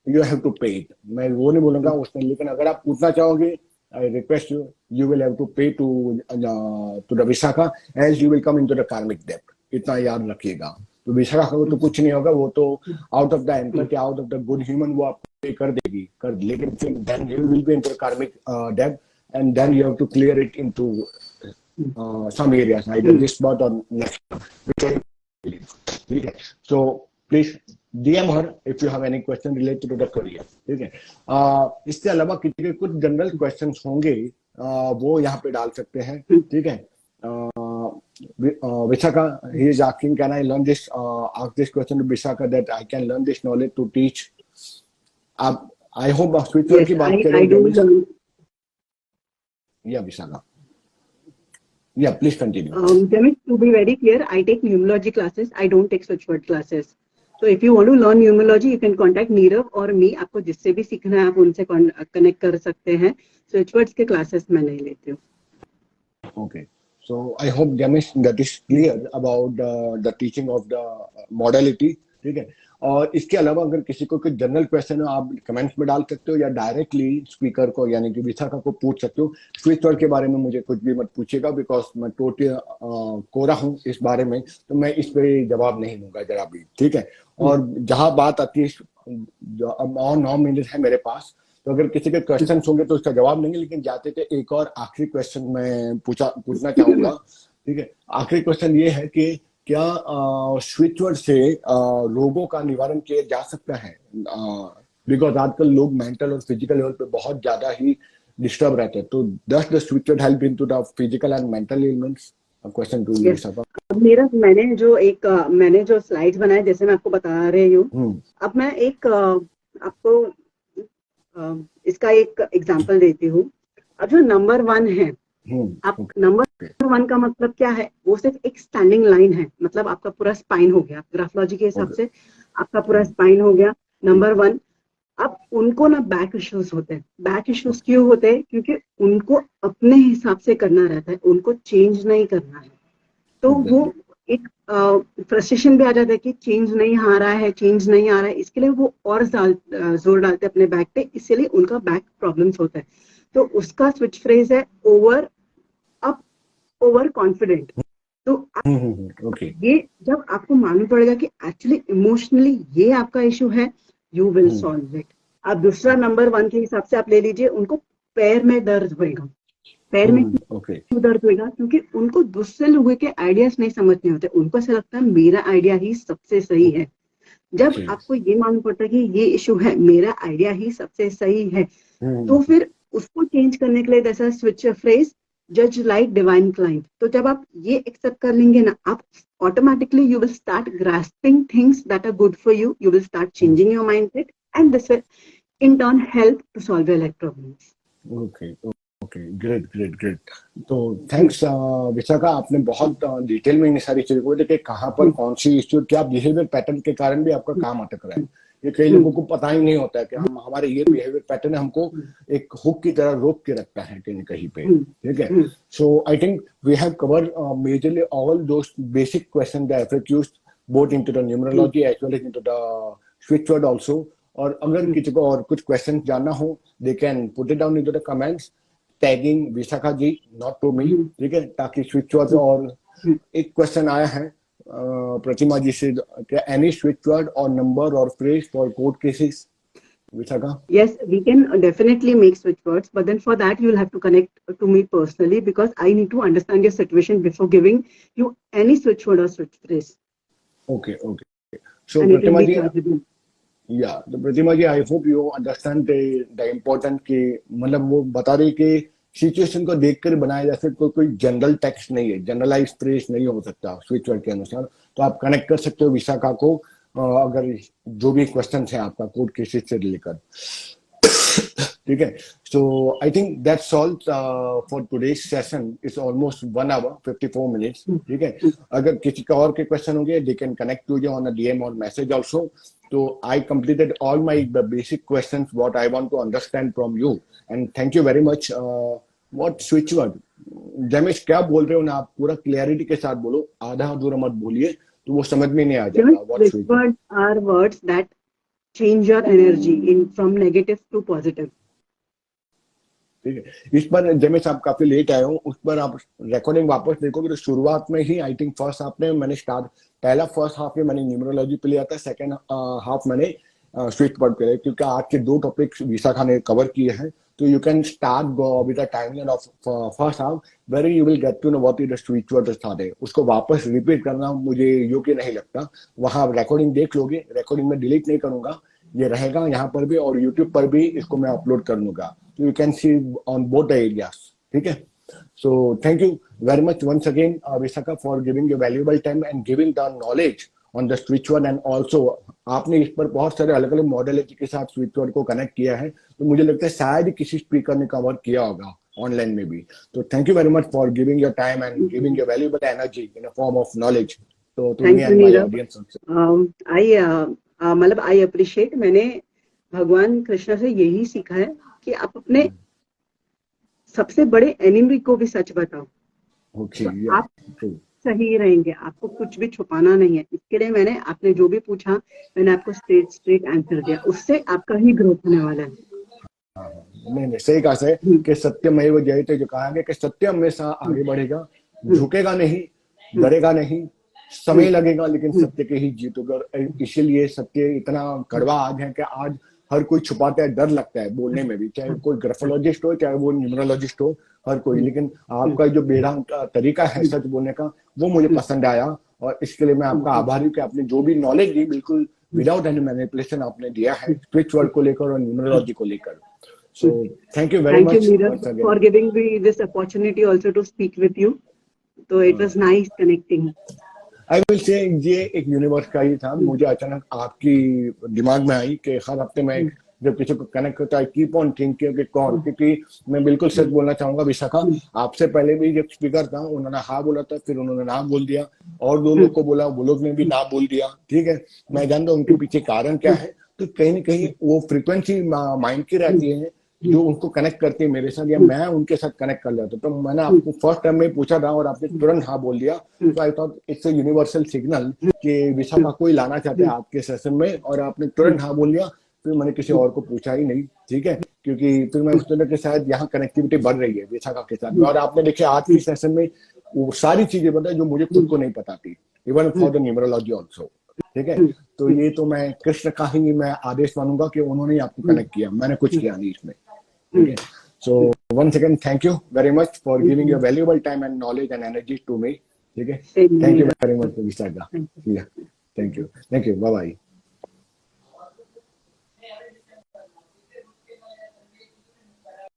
A: you have to pay it. मैं वो नहीं बोलूंगा उसमें, लेकिन अगर आप पूछना चाहोगे, I request you, you will have to pay to the Vishakha as you will come into the karmic depth. इतना याद रखिएगा। तो विशाखा को तो कुछ नहीं होगा, वो तो out of the empathy, out of the good human वो आपको पे कर देगी, कर, लेकिन फिर then you will be into karmic डेब्ट and then you have to clear it into some areas, either this month or next month, which I believe. ठीक है, so please DM her if you have any question related to the career. ठीक है, इसके अलावा किसी के कुछ general questions होंगे वो यहाँ पे डाल सकते हैं. ठीक है, Vishaka, he is asking, can I learn this, ask this question to Vishaka that I can learn this knowledge to teach. आप I hope आप स्विचवर्ड की बात करें. Yeah, Vishaka. Yeah, please continue.
B: Jamish, to be very clear, I take numerology classes. I don't take switchword classes. So if you want to learn numerology, you can contact Neerav or me. आपको जिससे भी सीखना है आप उनसे connect कर सकते हैं. Switchwords के क्लासेस मैं नहीं लेती हूँ.
A: Okay. So I hope Jamish that is clear about the teaching of the modality. ठीक है, और इसके अलावा अगर किसी को कोई जनरल क्वेश्चन हो आप कमेंट्स में डाल सकते हो या डायरेक्टली स्पीकर को यानी कि विशाखा को पूछ सकते हो. स्विचवर्ड के बारे में मुझे कुछ भी मत पूछेगा बिकॉज मैं टोटली कोरा हूँ इस बारे में, तो मैं इस पे जवाब नहीं दूंगा जरा भी. ठीक है, और जहां बात आती है और 9 मिनट है मेरे पास, तो अगर किसी के क्वेश्चन होंगे तो उसका जवाब देंगे, लेकिन जाते थे एक और आखिरी क्वेश्चन मैं पूछना चाहूंगा. ठीक है, आखिरी क्वेश्चन ये है कि क्या स्विचवर्ड से रोगों का निवारण किया जा सकता है, बिकॉज आजकल लोग मेंटल और फिजिकल लेवल पे बहुत ज्यादा ही डिस्टर्ब रहते हैं, तो does the switchword help into the physical and mental illness. Question to you sir.
B: मेरा मैंने जो स्लाइड्स बनाए जैसे मैं आपको बता रही हूँ, अब मैं एक आपको इसका एक एग्जांपल देती हूँ. अब जो नंबर 1 है, आप नंबर 1 का मतलब क्या है, वो सिर्फ एक स्टैंडिंग लाइन है, मतलब आपका पूरा स्पाइन हो गया, ग्राफोलॉजी के हिसाब से आपका पूरा स्पाइन हो गया नंबर 1. अब उनको ना बैक इश्यूज होते हैं. बैक इश्यूज क्यों होते हैं? क्योंकि उनको अपने हिसाब से करना रहता है, उनको चेंज नहीं करना है. तो वो एक फ्रस्ट्रेशन भी आ जाता है कि चेंज नहीं आ रहा है, चेंज नहीं आ रहा है, इसके लिए वो और जोर डालते हैं अपने बैक पे, इसीलिए उनका बैक प्रॉब्लम्स होता है. तो उसका स्विच फ्रेज है ओवर कॉन्फिडेंट. तो ये जब आपको मालूम पड़ेगा कि एक्चुअली इमोशनली ये आपका इशू है, यू विल सॉल्व इट. अब दूसरा नंबर 1 के हिसाब से आप ले लीजिए, उनको पैर में दर्द होएगा. पैर में क्यों दर्द होएगा? क्योंकि उनको दूसरे लोगों के आइडियाज नहीं समझने होते, उनको ऐसा लगता है मेरा आइडिया ही सबसे सही है. जब आपको ये मालूम पड़ता है कि ये इशू है, मेरा आइडिया ही सबसे सही है, तो फिर उसको चेंज करने के लिए जैसा स्विच फ्रेज जज लाइक डिवाइन क्लाइंट. तो जब आप ये एक्सेप्ट कर लेंगे ना, आप automatically you will start grasping things that are good for you, you will start changing your mindset and this will in turn help to solve your life problems.
A: Okay, great. तो thanks Vishakha, आपने बहुत detail में इन सारी चीजों को देखे, कहाँ पर कौन सी इश्यू, क्या बिहेवियर पैटर्न के कारण भी आपका काम अटक रहा है. ये कई लोगों को पता ही नहीं होता है कि हमारे ये बिहेवियर पैटर्न हमको एक हुक की तरह रोक के रखता है कहीं पे. ठीक है, so I think we have covered majorly all those basic question that FAQs both into the numerology as well as into the switchword also. और अगर किसी को और कुछ क्वेश्चन जानना हो, they can put it down into the comments tagging Vishakha ji, not to me. ठीक है, ताकि स्विचवर्ड. और एक क्वेश्चन आया है प्रतिमा जी से, क्या एनी स्विचवर्ड और नंबर और phrase for court cases, Vishaka?
B: Yes, we can definitely make switch words, but then for that you will have to connect to me personally because I need to understand your situation before giving you any switch word or switch phrase.
A: Okay. So Pratima ji, तो Pratima ji, I hope you understand the important कि मतलब वो बता रही कि situation को देखकर बनाया जा सकता, कोई जनरल टेक्स्ट नहीं है, जनरलाइज फ्रेज नहीं हो सकता स्विच वर्ड के अनुसार. तो आप कनेक्ट कर सकते हो विशाखा को अगर जो भी क्वेश्चन है आपका कोर्ट केसेस से लेकर. ठीक है, so I think that's all for today's session. It's almost 1 hour 54 minutes. ठीक है, अगर किसी का और के क्वेश्चन होंगे they can connect to you on a DM और message also. So I completed all the basic questions what I want to understand from you, and thank you very much. What switch word? जमेश क्या बोल रहे हो ना, आप पूरा clarity के साथ बोलो, आधा अधूरा मत बोलिए, तो वो समझ में नहीं आ जाएगा. What switch
B: words are words that change your energy from negative to positive.
A: ठीक है, इस पर जमेश आप काफी लेट आए हो, उस पर आप रिकॉर्डिंग वापस देखोगे तो शुरुआत में ही आई थिंक फर्स्ट मैंने स्टार्ट पहला फर्स्ट हाफ में मैंने न्यूमरोलॉजी पे लिया था, सेकंड हाफ मैंने स्विच वर्ड पे लिया, क्योंकि आज के 2 टॉपिक्स विशाखा ने कवर किए हैं। तो you can start with the timeline of first half where you will get to know what is the spiritual study. उसको वापस रिपीट करना मुझे योग्य नहीं लगता। वहाँ रिकॉर्डिंग देख लोगे, रिकॉर्डिंग में डिलीट नहीं करूंगा, ये रहेगा यहाँ पर भी और यूट्यूब पर भी इसको मैं अपलोड कर लूंगा। तो you can see on both the areas, ठीक है। So thank you very much once again Vishakha for giving your valuable time and giving the knowledge on the spiritual, and also आपने इस पर बहुत सारे अलग अलग मॉडलिटी के साथ स्पिरिचुअल को कनेक्ट किया है। तो मुझे लगता है शायद किसी स्पीकर ने कवर किया होगा ऑनलाइन में भी। तो thank you very much for giving your time and giving your valuable energy in a form of knowledge. तो to me and my audience
B: मतलब आई अप्रिशिएट, मैंने भगवान कृष्ण से यही सीखा है कि आप अपने सबसे बड़े एनिमी को भी सच बताओ, तो आप सही रहेंगे, आपको कुछ भी छुपाना नहीं है। इसके लिए मैंने आपने जो भी पूछा मैंने आपको स्ट्रेट आंसर दिया, उससे आपका ही ग्रोथ होने वाला है।
A: नहीं सही कहा से कि सत्यमेव जयते, जो कहा गया कि सत्य हमेशा आगे बढ़ेगा, झुकेगा नहीं, डरेगा नहीं, समय लगेगा लेकिन सत्य के ही जीतोगे। इसीलिए सत्य इतना कड़वा आज है कि आज हर कोई छुपाता है, डर लगता है बोलने में भी, चाहे कोई ग्राफोलॉजिस्ट हो चाहे वो न्यूमरोलॉजिस्ट हो, हर कोई। लेकिन आपका जो बेढंग का तरीका है सच बोलने का वो मुझे पसंद आया, और इसके लिए मैं आपका आभारी हूँ कि आपने जो भी नॉलेज दी बिल्कुल विदाउट एनी मैनिपुलेशन आपने दिया है स्पिरिचुअल को लेकर और न्यूमरोलॉजी को लेकर। So thank you very much
B: for giving me this opportunity also to speak with you. So it was nice connecting.
A: I will say ये एक यूनिवर्स का ही था। मुझे अचानक आपकी दिमाग में आई कि हर हफ्ते में जब किसी को कनेक्ट होता है कीप ऑन थिंकिंग कि कौन, क्योंकि मैं बिल्कुल सच बोलना चाहूंगा विशाखा, आपसे पहले भी जब स्पीकर था उन्होंने हाँ बोला था, फिर उन्होंने ना बोल दिया, और 2 लोग को बोला, वो लोग ने भी ना बोल दिया, ठीक है। मैं जानता हूँ उनके पीछे कारण क्या है। तो कहीं ना कहीं वो फ्रीक्वेंसी माइंड की रहती है जो उनको कनेक्ट करती है मेरे साथ, या मैं उनके साथ कनेक्ट कर जाता हूँ। तो मैंने आपको फर्स्ट टाइम में पूछा था और आपने तुरंत हाँ बोल दिया। तो I thought it's a universal signal कि विशाखा कोई लाना चाहते हैं आपके सेशन में, और आपने तुरंत हाँ बोल दिया। फिर मैंने किसी और को पूछा ही नहीं, ठीक है, क्योंकि फिर मैं उस तरह के शायद यहाँ कनेक्टिविटी बढ़ रही है विशाखा के साथ। और आपने देखिए आज की सेशन में वो सारी चीजें बताई जो मुझे खुद को नहीं पता थी, even for the numerology also, ठीक है। तो ये तो मैं कृष्ण का ही मैं आदेश मानूंगा कि उन्होंने आपको कनेक्ट किया, मैंने कुछ किया नहीं इसमें, ठीक है। So once again thank you very much for giving your valuable time and knowledge and energy to me, ठीक है। Thank you very much Vishaka, yeah, thank you, bye bye।